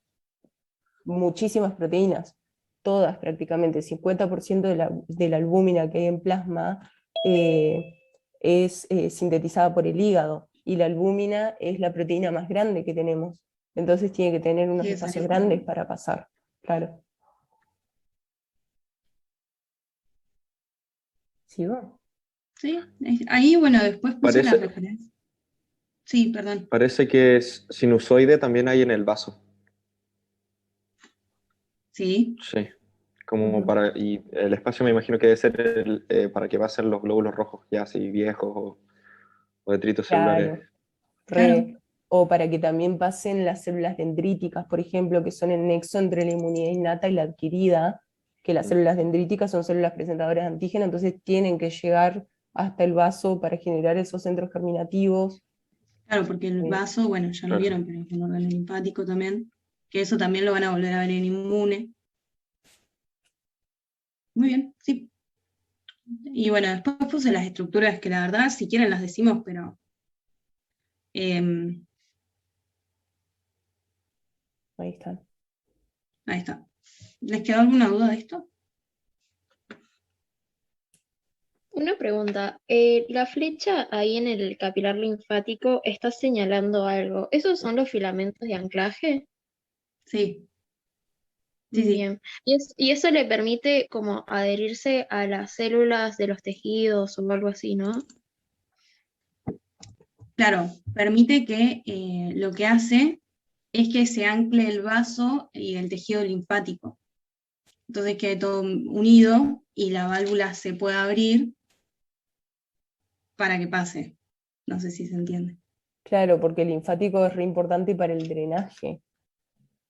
muchísimas proteínas, todas prácticamente, el 50% de la albúmina que hay en plasma es sintetizada por el hígado, y la albúmina es la proteína más grande que tenemos, entonces tiene que tener unos espacios grandes para pasar, claro. ¿Sigo? Sí, ahí bueno, después puse la Parece, referencia. Sí, perdón. parece que es sinusoide también hay en el vaso. Sí. Sí. Como para, y el espacio me imagino que debe ser para que pasen los glóbulos rojos ya así viejos o detritos celulares. Claro, o para que también pasen las células dendríticas, por ejemplo, que son el nexo entre la inmunidad innata y la adquirida, que las células dendríticas son células presentadoras de antígeno, entonces tienen que llegar hasta el vaso para generar esos centros germinativos. Claro, porque el vaso, bueno, ya lo vieron, pero es un órgano linfático también, que eso también lo van a volver a ver en inmune. Muy bien, sí. Y bueno, después puse las estructuras que la verdad, si quieren las decimos, pero... Ahí están. Ahí está. ¿Les quedó alguna duda de esto? Una pregunta, la flecha ahí en el capilar linfático está señalando algo. ¿Esos son los filamentos de anclaje? Sí. Sí, sí. Bien. Y eso le permite como adherirse a las células de los tejidos o algo así, ¿no? Claro, permite que lo que hace es que se ancle el vaso y el tejido linfático. Entonces quede todo unido y la válvula se puede abrir para que pase. No sé si se entiende. Claro, porque el linfático es re importante para el drenaje.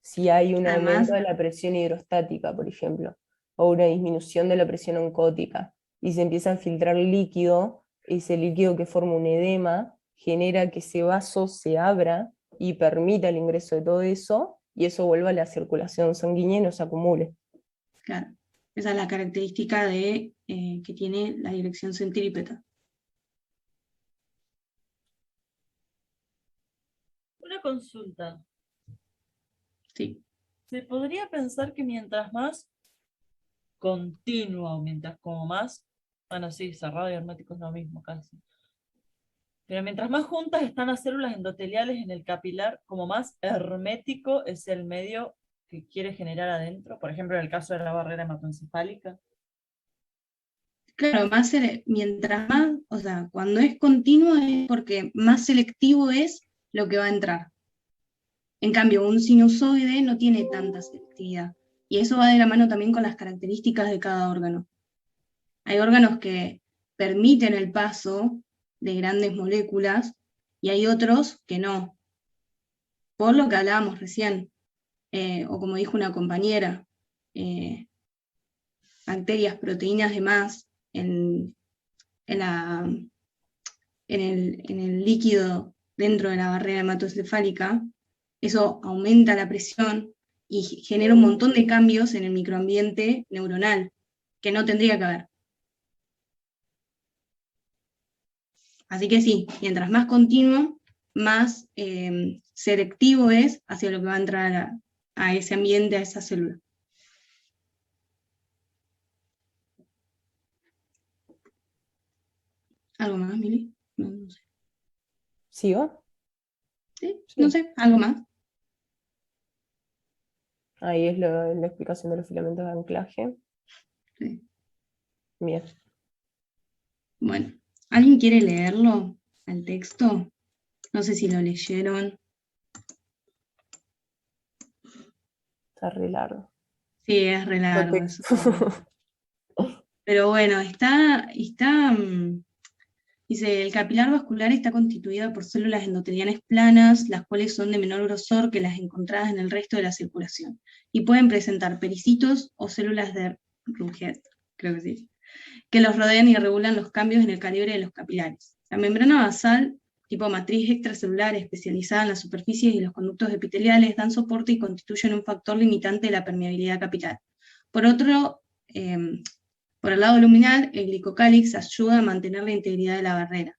Si hay un Además, aumento de la presión hidrostática, por ejemplo, o una disminución de la presión oncótica, y se empieza a filtrar líquido, ese líquido que forma un edema genera que ese vaso se abra y permita el ingreso de todo eso, y eso vuelva a la circulación sanguínea y no se acumule. claro, esa es la característica de, que tiene la dirección centrípeta. Una consulta. Sí. Se podría pensar que mientras más continuo, mientras como más, bueno, sí, cerrado y hermético es lo mismo casi. Pero mientras más juntas están las células endoteliales en el capilar, como más hermético es el medio que quiere generar adentro, por ejemplo, en el caso de la barrera hematoencefálica. Claro, mientras más, o sea, cuando es continuo es porque más selectivo es lo que va a entrar. En cambio, un sinusoide no tiene tanta selectividad. Y eso va de la mano también con las características de cada órgano. Hay órganos que permiten el paso de grandes moléculas y hay otros que no. Por lo que hablábamos recién, o como dijo una compañera, bacterias, proteínas de más en el líquido dentro de la barrera hematoencefálica, eso aumenta la presión y genera un montón de cambios en el microambiente neuronal, que no tendría que haber. Así que sí, mientras más continuo, más selectivo es hacia lo que va a entrar a ese ambiente, a esa célula. ¿Algo más, Mili? No sé. ¿Sigo? ¿Sí? No sé, ¿algo más? Ahí es la explicación de los filamentos de anclaje. Sí. Bien. Bueno, ¿alguien quiere leerlo al texto? No sé si lo leyeron. Está re largo. Sí, es re largo eso. Pero bueno, dice, el capilar vascular está constituido por células endoteliales planas, las cuales son de menor grosor que las encontradas en el resto de la circulación, y pueden presentar pericitos o células de Rouget, creo que sí, que los rodean y regulan los cambios en el calibre de los capilares. La membrana basal, tipo matriz extracelular especializada en las superficies y los conductos epiteliales, dan soporte y constituyen un factor limitante de la permeabilidad capilar. Por el lado luminal, el glicocálix ayuda a mantener la integridad de la barrera.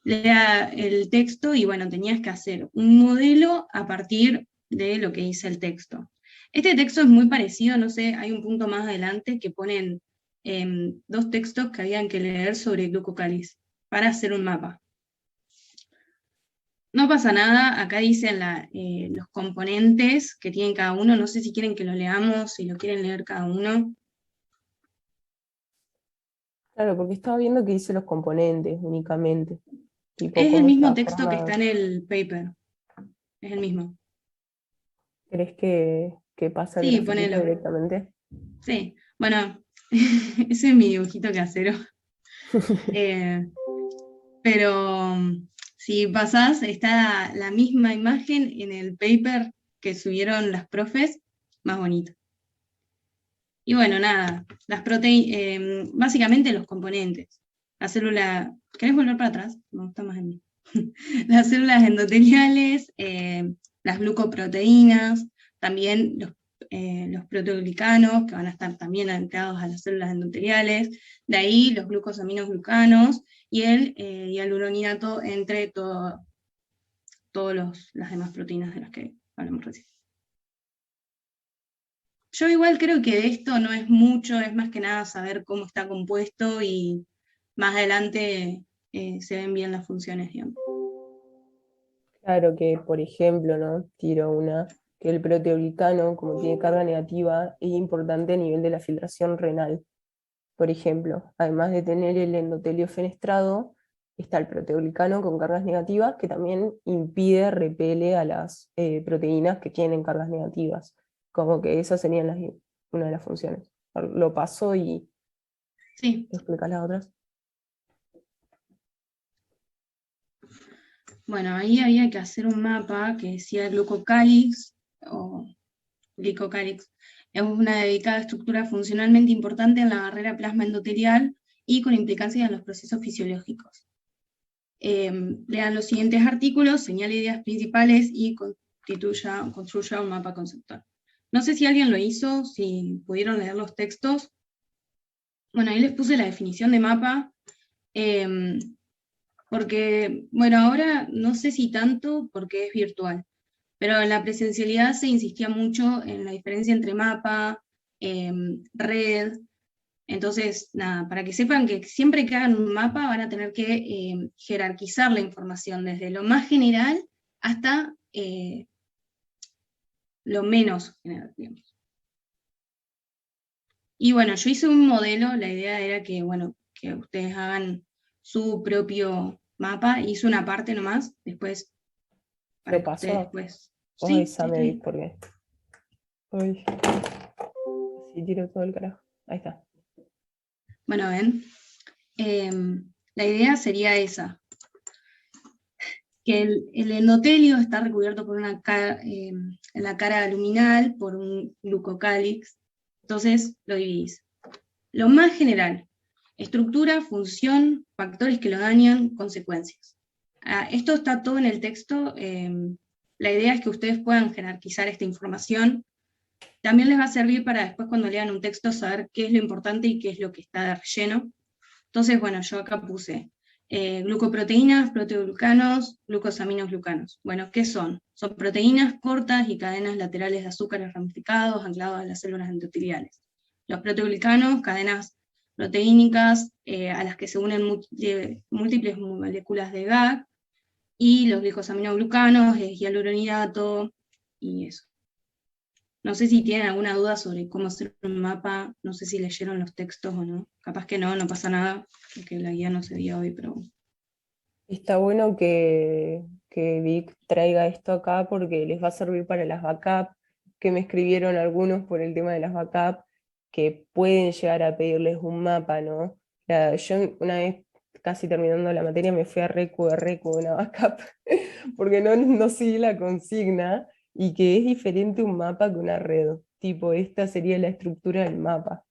Lea el texto y bueno, tenías que hacer un modelo a partir de lo que dice el texto. Este texto es muy parecido, no sé, hay un punto más adelante que ponen dos textos que habían que leer sobre glucocálix para hacer un mapa. No pasa nada, acá dicen los componentes que tienen cada uno, no sé si quieren que lo leamos, si lo quieren leer cada uno. Claro, porque estaba viendo que dice los componentes únicamente. Tipo, Es el cómo mismo está texto que formado. está en el paper, es el mismo. ¿Crees que pasa el Sí, grafitito ponelo. directamente? Sí, bueno, ese es mi dibujito casero. Pero si pasás, está la misma imagen en el paper que subieron las profes, más bonito. Y bueno, nada, básicamente los componentes. La célula, ¿querés volver para atrás? Me gusta más en mí. Las células endoteliales, las glucoproteínas, también los proteoglicanos, que van a estar también anclados a las células endoteliales, de ahí los glucosaminoglucanos y el hialuroninato entre todas las demás proteínas de las que hablamos recién. Yo igual creo que de esto no es mucho, es más que nada saber cómo está compuesto y más adelante se ven bien las funciones, digamos. Claro que, por ejemplo, ¿no? Tiro una, que el proteoglicano, como tiene carga negativa, es importante a nivel de la filtración renal. Por ejemplo, además de tener el endotelio fenestrado, está el proteoglicano con cargas negativas, que también impide, repele a las proteínas que tienen cargas negativas. Como que esas serían una de las funciones. Lo paso y Sí. explicas las otras. Bueno, ahí había que hacer un mapa que decía glucocálix o glicocálix. Es una dedicada estructura funcionalmente importante en la barrera plasma endotelial y con implicancias en los procesos fisiológicos. Lean los siguientes artículos, señale ideas principales y construya un mapa conceptual. No sé si alguien lo hizo, si pudieron leer los textos. Bueno, ahí les puse la definición de mapa, porque, bueno, ahora no sé si tanto porque es virtual, pero en la presencialidad se insistía mucho en la diferencia entre mapa, red. Entonces, nada, para que sepan que siempre que hagan un mapa van a tener que jerarquizar la información desde lo más general hasta lo menos general, digamos. Y bueno, yo hice un modelo, la idea era que, bueno, que ustedes hagan su propio mapa, hice una parte nomás, después, para ¿Lo que ustedes pasó? después... Vos Sí, avísame, sí. porque... Uy. Sí, tiro todo el carajo. Ahí está. Bueno, ven, la idea sería esa, que el endotelio está recubierto por una en la cara luminal por un glucocálix, entonces lo dividís. Lo más general, estructura, función, factores que lo dañan, consecuencias. Esto está todo en el texto, la idea es que ustedes puedan jerarquizar esta información. También les va a servir para después cuando lean un texto saber qué es lo importante y qué es lo que está de relleno. Entonces, bueno, yo acá puse glucoproteínas, proteoglucanos, glucosaminoglucanos. Bueno, ¿qué son? Son proteínas cortas y cadenas laterales de azúcares ramificados anclados a las células endoteliales. Los proteoglicanos, cadenas proteínicas a las que se unen múltiples moléculas de GAG, y los glicosaminoglucanos es hialuronidato y eso. No sé si tienen alguna duda sobre cómo hacer un mapa, no sé si leyeron los textos o no. Capaz que no, no pasa nada, porque la guía no se veía hoy, pero... Está bueno que Vic traiga esto acá porque les va a servir para las backup, que me escribieron algunos por el tema de las backup, que pueden llegar a pedirles un mapa, ¿no? Yo una vez, casi terminando la materia, me fui a Recu una backup, porque no seguí la consigna, y que es diferente un mapa que una red. Tipo, esta sería la estructura del mapa.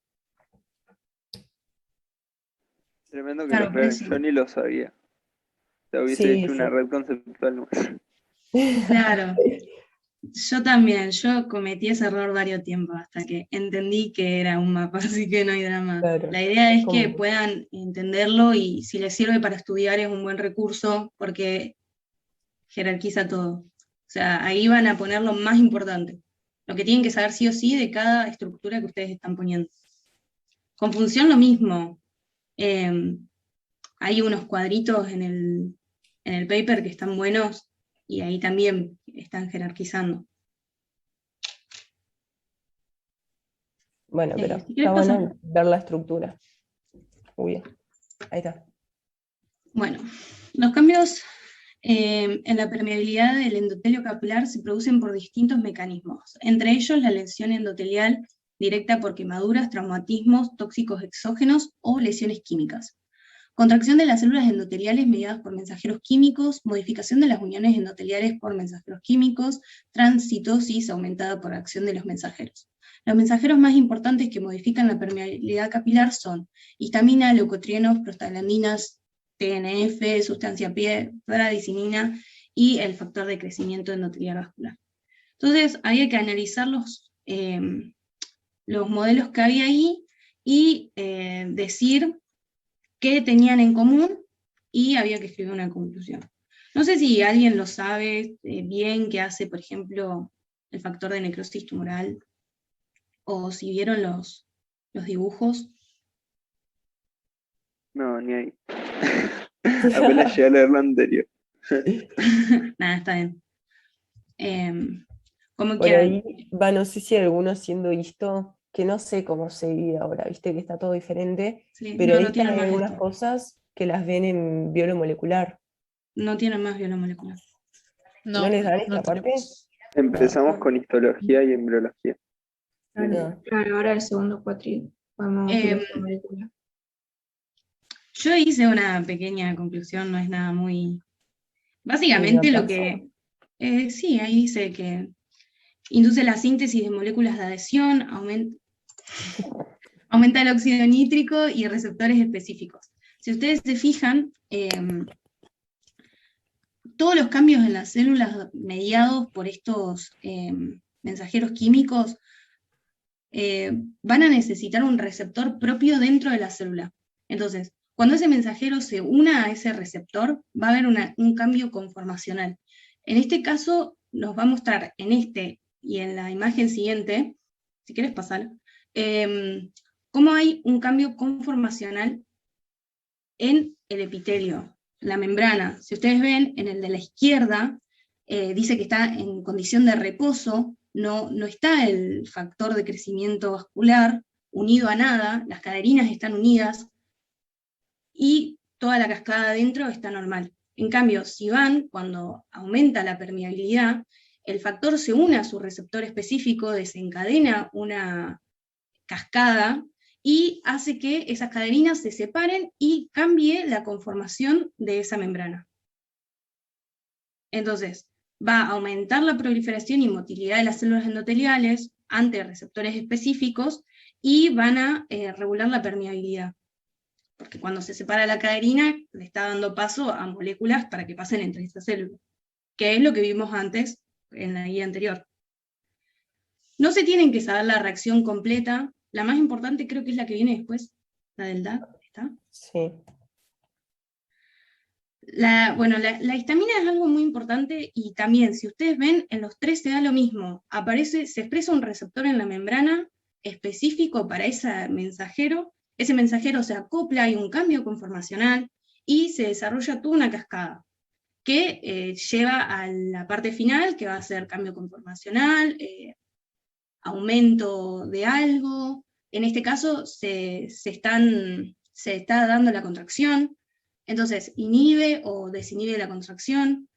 Tremendo que Claro, los por redes, eso. yo ni lo sabía. Te hubiese Sí, hecho una red conceptual nomás. Claro, yo también, yo cometí ese error varios tiempos hasta que entendí que era un mapa, así que no hay drama. Claro, La idea es que como- puedan entenderlo y si les sirve para estudiar es un buen recurso porque jerarquiza todo. O sea, ahí van a poner lo más importante, lo que tienen que saber sí o sí de cada estructura que ustedes están poniendo. Con función lo mismo. Hay unos cuadritos en el paper que están buenos y ahí también están jerarquizando. Bueno, pero Si está querés bueno pasar. ver la estructura. Muy bien. Ahí está. Bueno, los cambios en la permeabilidad del endotelio capilar se producen por distintos mecanismos, entre ellos la lesión endotelial directa por quemaduras, traumatismos, tóxicos exógenos o lesiones químicas. Contracción de las células endoteliales mediadas por mensajeros químicos, modificación de las uniones endoteliales por mensajeros químicos, transcitosis aumentada por acción de los mensajeros. Los mensajeros más importantes que modifican la permeabilidad capilar son histamina, leucotrienos, prostaglandinas, TNF, sustancia pradicinina y el factor de crecimiento endotelial vascular. Entonces había que analizar los modelos que había ahí y decir qué tenían en común y había que escribir una conclusión. No sé si alguien lo sabe bien qué hace, por ejemplo, el factor de necrosis tumoral, o si vieron los dibujos. No, ni ahí. Apenas llegué a leer lo anterior. Nada, está bien. como Por quieran. ahí, no sé si alguno haciendo esto, que no sé cómo se vive ahora, viste que está todo diferente, Sí, pero no ahí tienen hay más algunas esto. cosas que las ven en biomolecular. No tienen más biomolecular. ¿No les dan esta parte? Empezamos con histología y embriología. Claro, ahora el segundo cuatrimestre podemos biología molecular. Yo hice una pequeña conclusión, no es nada muy... ¿Y Básicamente la lo paso? que... sí, ahí dice que induce la síntesis de moléculas de adhesión, aumenta el óxido nítrico y receptores específicos. Si ustedes se fijan, todos los cambios en las células mediados por estos mensajeros químicos van a necesitar un receptor propio dentro de la célula. Entonces, cuando ese mensajero se una a ese receptor, va a haber un cambio conformacional. En este caso, nos va a mostrar en este y en la imagen siguiente, si quieres pasar, cómo hay un cambio conformacional en el epitelio, la membrana. Si ustedes ven, en el de la izquierda, dice que está en condición de reposo, no está el factor de crecimiento vascular unido a nada, las caderinas están unidas, y toda la cascada adentro está normal. En cambio, si van, cuando aumenta la permeabilidad, el factor se une a su receptor específico, desencadena una cascada y hace que esas caderinas se separen y cambie la conformación de esa membrana. Entonces, va a aumentar la proliferación y motilidad de las células endoteliales ante receptores específicos y van a regular la permeabilidad. Porque cuando se separa la caderina, le está dando paso a moléculas para que pasen entre estas células, que es lo que vimos antes en la guía anterior. No se tienen que saber la reacción completa, la más importante creo que es la que viene después, la del DAC, ¿está? Sí. La histamina es algo muy importante y también, si ustedes ven, en los tres se da lo mismo. Se expresa un receptor en la membrana específico para ese mensajero se acopla, hay un cambio conformacional y se desarrolla toda una cascada que lleva a la parte final, que va a ser cambio conformacional, aumento de algo. En este caso se está dando la contracción, entonces inhibe o desinhibe la contracción.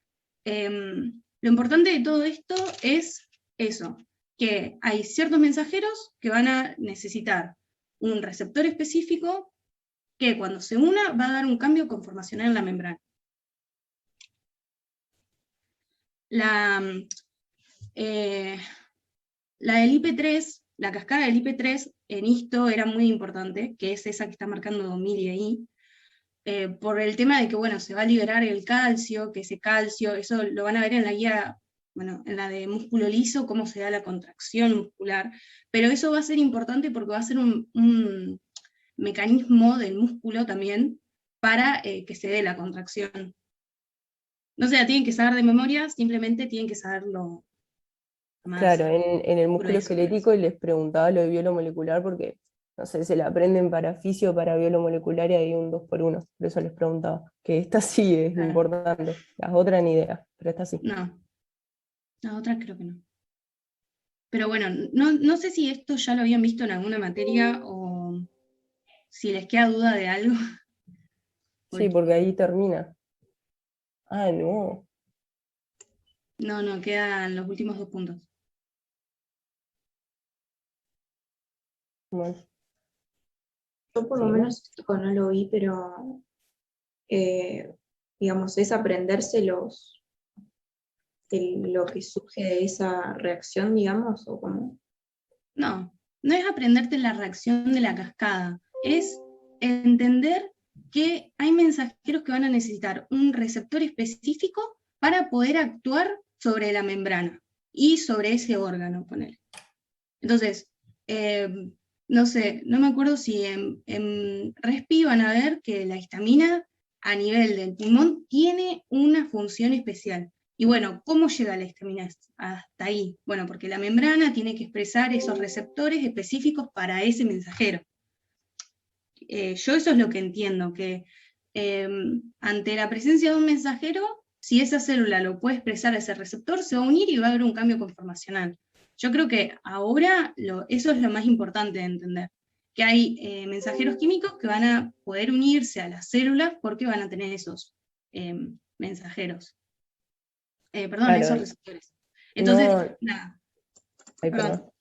Lo importante de todo esto es eso, que hay ciertos mensajeros que van a necesitar un receptor específico que cuando se una va a dar un cambio conformacional en la membrana. La del IP3, la cascada del IP3 en histo era muy importante, que es esa que está marcando Mili ahí, por el tema de que, bueno, se va a liberar el calcio, que ese calcio, eso lo van a ver en la guía, bueno, en la de músculo liso, cómo se da la contracción muscular, pero eso va a ser importante porque va a ser un mecanismo del músculo también para que se dé la contracción. No se la tienen que saber de memoria, simplemente tienen que saberlo más. Claro, en el músculo grueso. esquelético y les preguntaba lo de biomolecular porque, no sé, se la aprenden para fisio, para biomolecular y hay un 2x1, por eso les preguntaba. Que esta sí es Claro. importante, las otras ni idea, pero esta sí. No, las otras creo que no. Pero bueno, no sé si esto ya lo habían visto en alguna materia o si les queda duda de algo. Sí, porque ahí termina. Ah, no. No, quedan los últimos 2 puntos. Bueno. Yo por lo menos no lo vi, pero digamos, es aprenderse lo que surge de esa reacción, digamos, o como... No es aprenderte la reacción de la cascada, es entender que hay mensajeros que van a necesitar un receptor específico para poder actuar sobre la membrana y sobre ese órgano, ponele. Entonces, no sé, no me acuerdo si en Respi van a ver que la histamina a nivel del pulmón tiene una función especial. Y bueno, ¿cómo llega la histamina hasta ahí? Bueno, porque la membrana tiene que expresar esos receptores específicos para ese mensajero. Yo eso es lo que entiendo, que ante la presencia de un mensajero si esa célula lo puede expresar ese receptor, se va a unir y va a haber un cambio conformacional. Yo creo que ahora eso es lo más importante de entender, que hay mensajeros químicos que van a poder unirse a las células porque van a tener esos mensajeros. Perdón, Claro, esos receptores. Entonces, no, nada. ay, Perdón.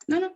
No.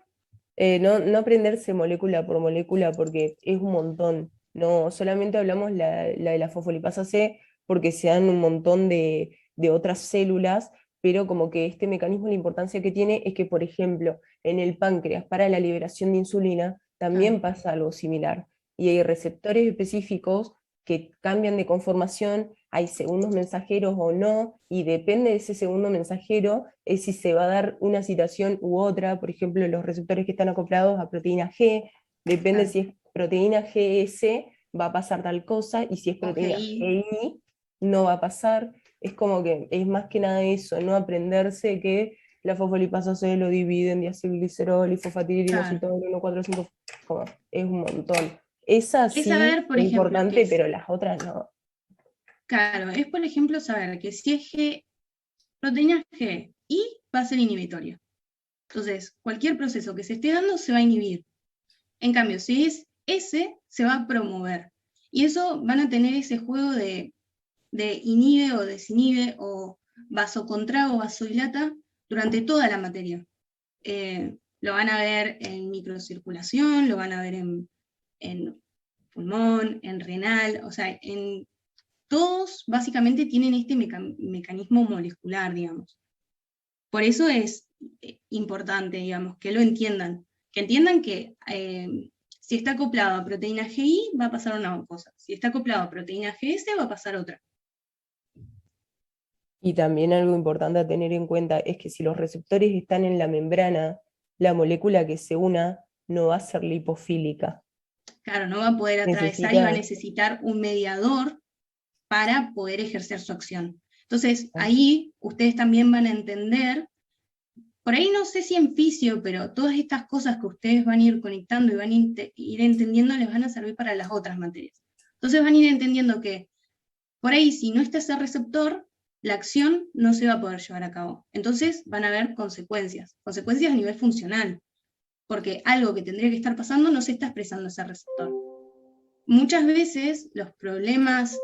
no aprenderse molécula por molécula porque es un montón. No, solamente hablamos la de la fosfolipasa C porque se dan un montón de otras células, pero como que este mecanismo, la importancia que tiene es que, por ejemplo, en el páncreas para la liberación de insulina también pasa algo similar. Y hay receptores específicos que cambian de conformación, hay segundos mensajeros o no, y depende de ese segundo mensajero es si se va a dar una citación u otra. Por ejemplo, los receptores que están acoplados a proteína G, depende si es proteína GS, va a pasar tal cosa, y si es proteína GI, no va a pasar. Es como que es más que nada eso, no aprenderse que la fosfolipasa C lo divide en diacilglicerol y fosfatidilinositol, 1, 4, 5, como, es un montón. Esa Es sí saber, por es ejemplo, importante, pero las otras no. Claro, es por ejemplo saber que si es proteína G, I va a ser inhibitoria. Entonces, cualquier proceso que se esté dando se va a inhibir. En cambio, si es S, se va a promover. Y eso van a tener ese juego de inhibe o desinhibe, o vasocontrae o vasodilata durante toda la materia. Lo van a ver en microcirculación, lo van a ver en pulmón, en renal, o sea, todos básicamente tienen este mecanismo molecular, digamos. Por eso es importante, digamos, que lo entiendan. Que entiendan que si está acoplado a proteína GI va a pasar una cosa. Si está acoplado a proteína GS va a pasar otra. Y también algo importante a tener en cuenta es que si los receptores están en la membrana, la molécula que se una no va a ser lipofílica. Claro, no va a poder atravesar y va a Necesita... necesitar un mediador para poder ejercer su acción. Entonces, ahí ustedes también van a entender, por ahí no sé si en fisio, pero todas estas cosas que ustedes van a ir conectando y van a ir entendiendo les van a servir para las otras materias. Entonces van a ir entendiendo que por ahí si no está ese receptor, la acción no se va a poder llevar a cabo. Entonces van a haber consecuencias a nivel funcional, porque algo que tendría que estar pasando no se está expresando ese receptor. Muchas veces los problemas,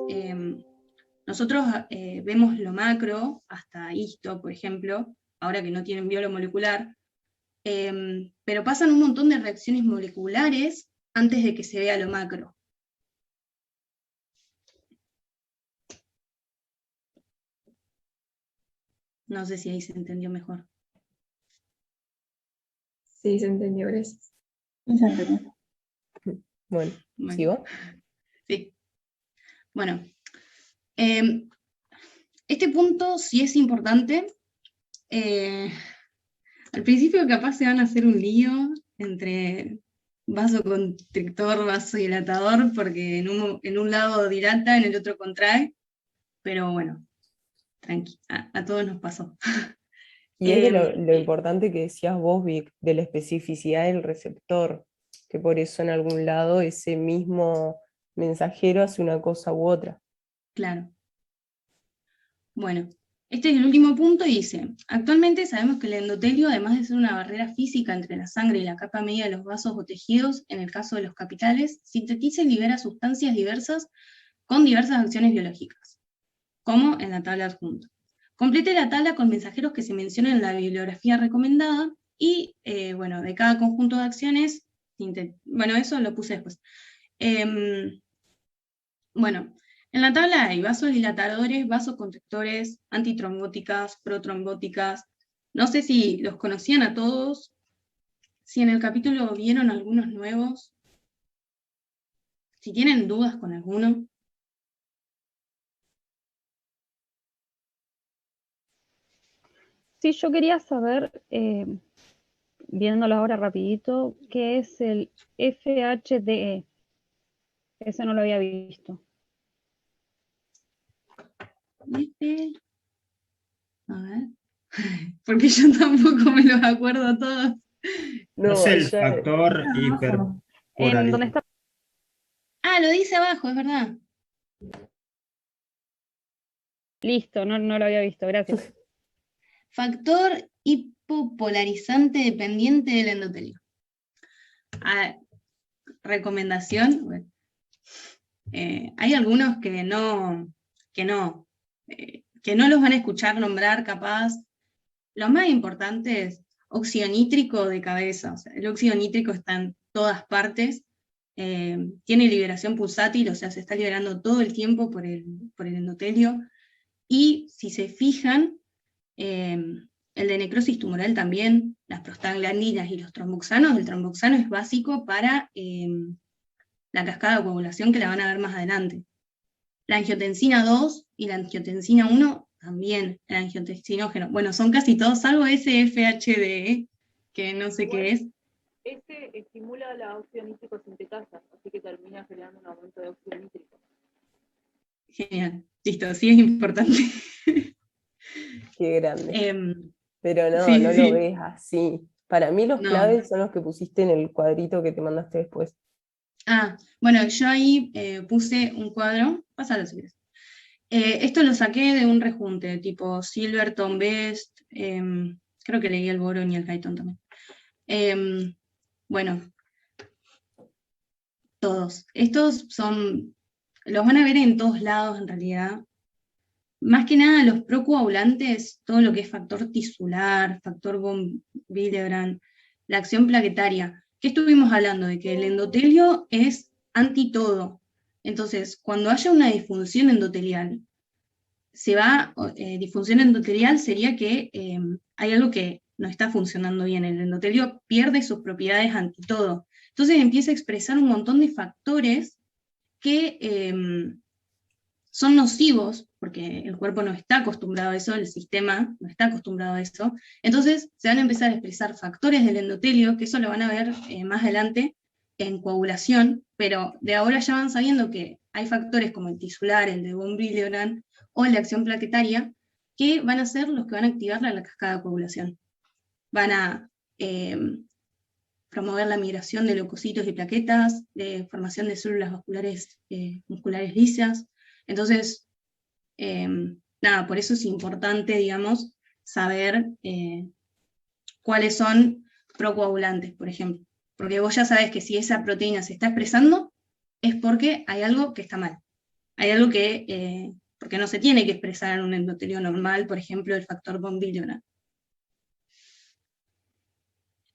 nosotros vemos lo macro, hasta histo, por ejemplo, ahora que no tienen biolomolecular, pero pasan un montón de reacciones moleculares antes de que se vea lo macro. No sé si ahí se entendió mejor. Sí, se entendió, gracias. Bueno, ¿sigo? Sí. Bueno, este punto sí es importante. Al principio capaz se van a hacer un lío entre vasoconstrictor, vasodilatador, porque en un lado dilata, en el otro contrae, pero bueno, tranqui, a todos nos pasó. Y es de lo importante que decías vos, Vic, de la especificidad del receptor, que por eso en algún lado ese mismo mensajero hace una cosa u otra. Claro. Bueno, este es el último punto y dice, actualmente sabemos que el endotelio, además de ser una barrera física entre la sangre y la capa media de los vasos o tejidos, en el caso de los capitales, sintetiza y libera sustancias diversas con diversas acciones biológicas, como en la tabla adjunta. Complete la tabla con mensajeros que se mencionan en la bibliografía recomendada y, bueno, de cada conjunto de acciones, bueno, eso lo puse después. Bueno, en la tabla hay vasodilatadores, vasoconstrictores, antitrombóticas, protrombóticas. No sé si los conocían a todos, si en el capítulo vieron algunos nuevos, si tienen dudas con alguno. Sí, yo quería saber, viéndolo ahora rapidito, ¿qué es el FHDE? Ese no lo había visto. A ver, porque yo tampoco me los acuerdo todos. No, es el ya... factor En hiperporalidad. donde está. Ah, lo dice abajo, es verdad. Listo, no lo había visto, gracias. Factor hipopolarizante dependiente del endotelio. Recomendación, bueno, hay algunos que no los van a escuchar nombrar capaz. Lo más importante es óxido nítrico de cabeza. O sea, el óxido nítrico está en todas partes, tiene liberación pulsátil, o sea, se está liberando todo el tiempo por el endotelio. Y si se fijan, el de necrosis tumoral también, las prostaglandinas y los tromboxanos, el tromboxano es básico para la cascada de coagulación, que la van a ver más adelante. La angiotensina 2 y la angiotensina 1 también, el angiotensinógeno. Bueno, son casi todos, salvo ese FHDE, que no sé qué es. Ese estimula la óxido nítrico sintetasa, así que termina generando un aumento de óxido nítrico. Genial, listo, sí es importante. Qué grande. Pero no, sí, no sí. lo ves así. Para mí los No. claves son los que pusiste en el cuadrito que te mandaste después. Bueno, yo ahí puse un cuadro, pásalo si quieres. Esto lo saqué de un rejunte, tipo Silverton, Best, creo que leí el Boron y el Guyton también. Bueno, todos. Estos los van a ver en todos lados en realidad. Más que nada los procoagulantes, todo lo que es factor tisular, factor von Willebrand, la acción plaquetaria. ¿Qué estuvimos hablando? De que el endotelio es anti todo. Entonces, cuando haya una disfunción endotelial, disfunción endotelial sería que hay algo que no está funcionando bien. El endotelio pierde sus propiedades anti todo. Entonces empieza a expresar un montón de factores que son nocivos, porque el cuerpo no está acostumbrado a eso, el sistema no está acostumbrado a eso. Entonces se van a empezar a expresar factores del endotelio, que eso lo van a ver más adelante en coagulación, pero de ahora ya van sabiendo que hay factores como el tisular, el de von Willebrand o el de acción plaquetaria, que van a ser los que van a activar la cascada de coagulación. Van a promover la migración de leucocitos y plaquetas, de formación de células vasculares musculares lisas. Entonces, por eso es importante, digamos, saber cuáles son procoagulantes, por ejemplo. Porque vos ya sabés que si esa proteína se está expresando, es porque hay algo que está mal. Hay algo que, porque no se tiene que expresar en un endotelio normal, por ejemplo, el factor von Willebrand.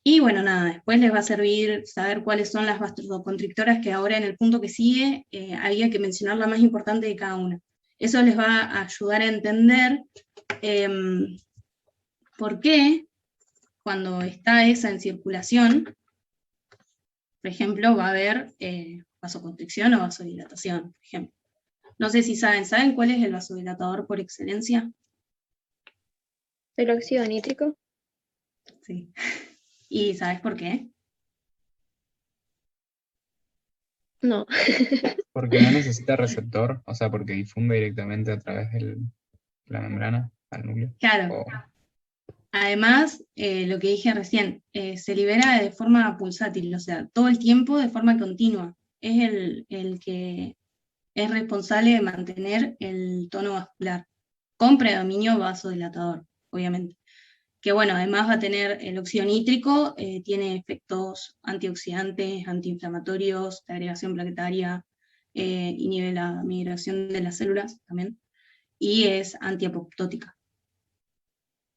Y bueno, después les va a servir saber cuáles son las vasoconstrictoras, que ahora en el punto que sigue había que mencionar la más importante de cada una. Eso les va a ayudar a entender por qué cuando está esa en circulación, por ejemplo, va a haber vasoconstricción o vasodilatación, por ejemplo. No sé si ¿saben cuál es el vasodilatador por excelencia? ¿El óxido nítrico? Sí. ¿Y sabes por qué? No. Porque no necesita receptor, o sea, porque difunde directamente a través de la membrana al núcleo. Claro. Además, lo que dije recién, se libera de forma pulsátil, o sea, todo el tiempo de forma continua. Es el que es responsable de mantener el tono vascular, con predominio vasodilatador, obviamente. Que bueno, además va a tener el óxido nítrico, tiene efectos antioxidantes, antiinflamatorios, de agregación plaquetaria, inhibe la migración de las células también, y es antiapoptótica.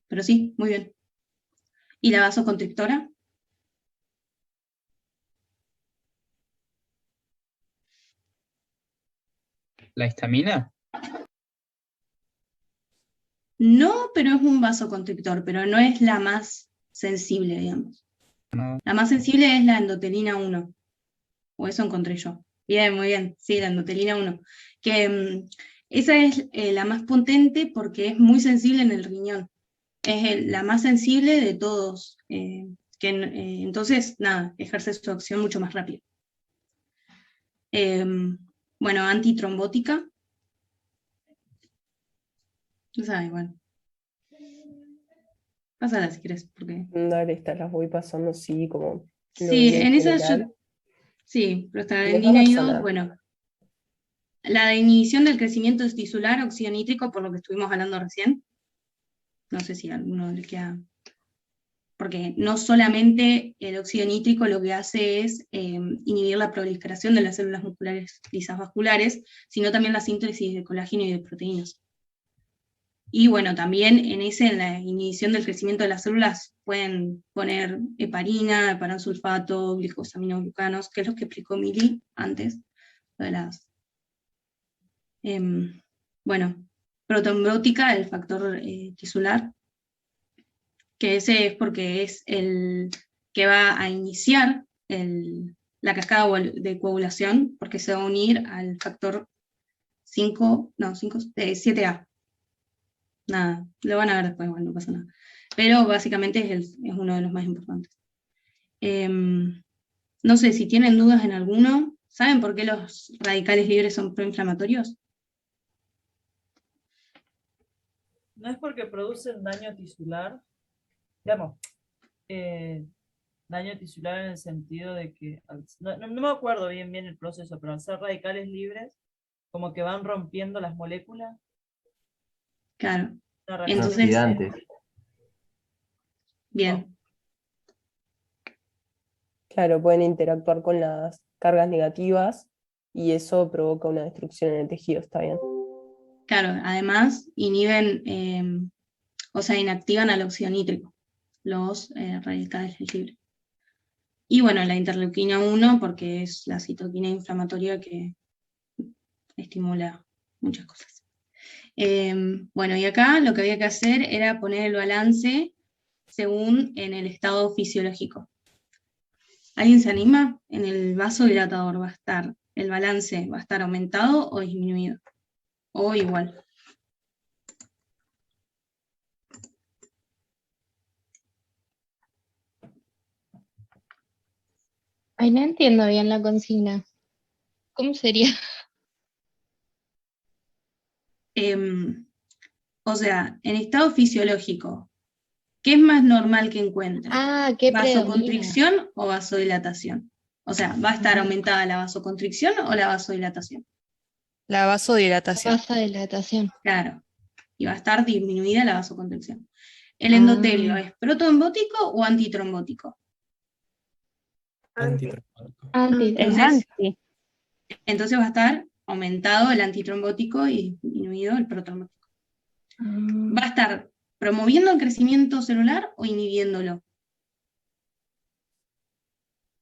Pero sí, muy bien. ¿Y la vasoconstrictora? ¿La histamina? No, pero es un vasoconstrictor, pero no es la más sensible, digamos. No. La más sensible es la endotelina 1, o eso encontré yo. Bien, muy bien, sí, la endotelina 1. Que esa es la más potente porque es muy sensible en el riñón. Es la más sensible de todos. Entonces, ejerce su acción mucho más rápido. Bueno, antitrombótica. No sabes, igual. Pásala si quieres, porque... Dale, estas las voy pasando así como... Sí, en esa general. yo... Sí, Les va a prostaglandina y pasar 2, nada. bueno. La de inhibición del crecimiento tisular, óxido nítrico, por lo que estuvimos hablando recién. No sé si a alguno le queda... Porque no solamente el óxido nítrico lo que hace es inhibir la proliferación de las células musculares lisas vasculares, sino también la síntesis de colágeno y de proteínas. Y bueno, también en la inhibición del crecimiento de las células, pueden poner heparina, heparansulfato, glicosaminoglucanos, que es lo que explicó Mili antes, lo de las... bueno, protombrótica, el factor tisular, que ese es porque es el que va a iniciar la cascada de coagulación, porque se va a unir al factor 7A. Nada, lo van a ver después, bueno, no pasa nada. Pero básicamente es uno de los más importantes. No sé si tienen dudas en alguno. ¿Saben por qué los radicales libres son proinflamatorios? No es porque producen daño tisular, digamos, daño tisular en el sentido de que, no me acuerdo bien el proceso, pero al ser radicales libres, como que van rompiendo las moléculas. Claro. Entonces, Oxidantes. Bien. Claro, pueden interactuar con las cargas negativas y eso provoca una destrucción en el tejido, está bien. Claro, además inhiben, o sea, inactivan al óxido nítrico, los radicales libres. Y bueno, la interleuquina 1, porque es la citoquina inflamatoria que estimula muchas cosas. Bueno, y acá lo que había que hacer era poner el balance según en el estado fisiológico. ¿Alguien se anima? En el vasodilatador el balance va a estar aumentado o disminuido, o igual. Ay, no entiendo bien la consigna. ¿Cómo sería? O sea, en estado fisiológico, ¿qué es más normal que encuentre? Ah, ¿qué predomina? ¿Vasoconstricción o vasodilatación? O sea, ¿va a estar aumentada la vasoconstricción o la vasodilatación? La vasodilatación. Vasodilatación. Claro, y va a estar disminuida la vasoconstricción. ¿El endotelio es protrombótico o antitrombótico? Anti. Entonces va a estar aumentado el antitrombótico y disminuido el protrombótico. ¿Va a estar promoviendo el crecimiento celular o inhibiéndolo?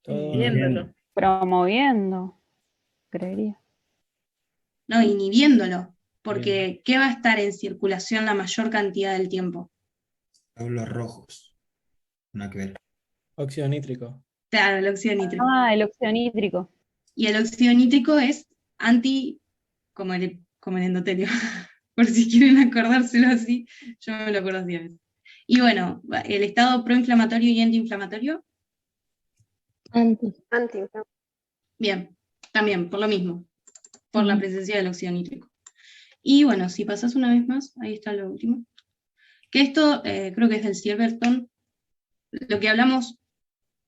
Inhibiéndolo. Promoviendo, creería. No, inhibiéndolo. Porque ¿qué va a estar en circulación la mayor cantidad del tiempo? Glóbulos rojos. Nada que ver. Óxido nítrico. Claro, el óxido nítrico. Ah, el óxido nítrico. Y el óxido nítrico es como el endotelio. Por si quieren acordárselo así, yo me lo acuerdo así a veces. Y bueno, el estado proinflamatorio y antiinflamatorio. Antiinflamatorio. Bien, también, por lo mismo, por la presencia del óxido nítrico. Y bueno, si pasás una vez más, ahí está lo último. Que esto creo que es del Silverstone, lo que hablamos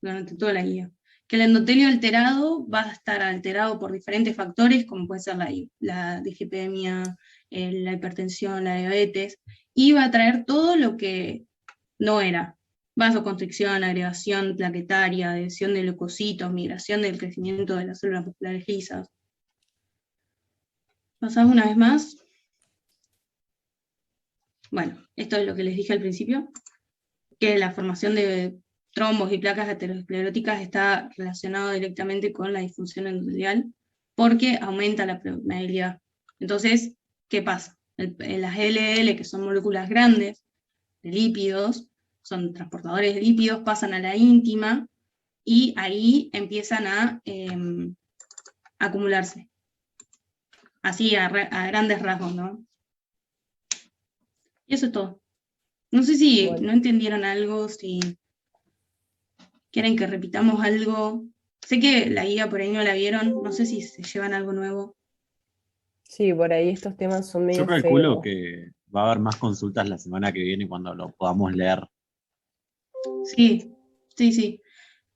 durante toda la guía. Que el endotelio alterado va a estar alterado por diferentes factores, como puede ser la dislipemia, la hipertensión, la diabetes, y va a traer todo lo que no era. Vasoconstricción, agregación plaquetaria, adhesión de leucocitos, migración del crecimiento de las células musculares lisas. ¿Pasás una vez más? Bueno, esto es lo que les dije al principio, que la formación de trombos y placas ateroscleróticas está relacionado directamente con la disfunción endotelial, porque aumenta la permeabilidad. Entonces, ¿qué pasa? Las LDL, que son moléculas grandes de lípidos, son transportadores de lípidos, pasan a la íntima, y ahí empiezan a acumularse. Así a grandes rasgos, ¿no? Y eso es todo. No sé si no entendieron algo, si quieren que repitamos algo. Sé que la guía por ahí no la vieron, no sé si se llevan algo nuevo. Sí, por ahí estos temas son medio Yo calculo feos. que va a haber más consultas la semana que viene cuando lo podamos leer. Sí.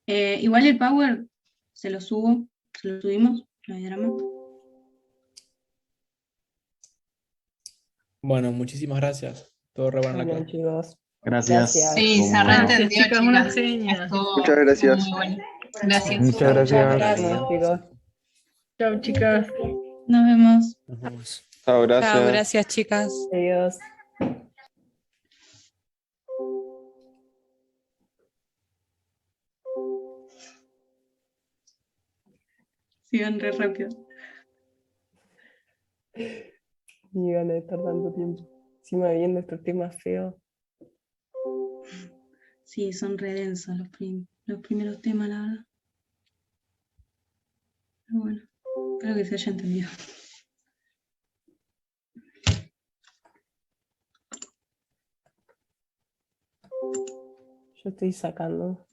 Igual el Power se lo subimos, no hay drama. Bueno, muchísimas gracias. Todo re bueno en la Bueno, clase. chicos. Gracias. Sí, se reentendió, chicas, unas chicas. genias. Estuvo Muchas gracias. muy bueno. Gracias. Muchas gracias. Bueno, chicos. Chau, chicas. Nos vemos. Nos vemos. Chao, Chao, gracias. gracias, chicas. Adiós. Sigan re rápido. Ni ganas de estar tanto tiempo. Encima viendo estos temas feos. Sí, son re densos los primeros temas, la verdad. Pero bueno, espero que se haya entendido. Yo estoy sacando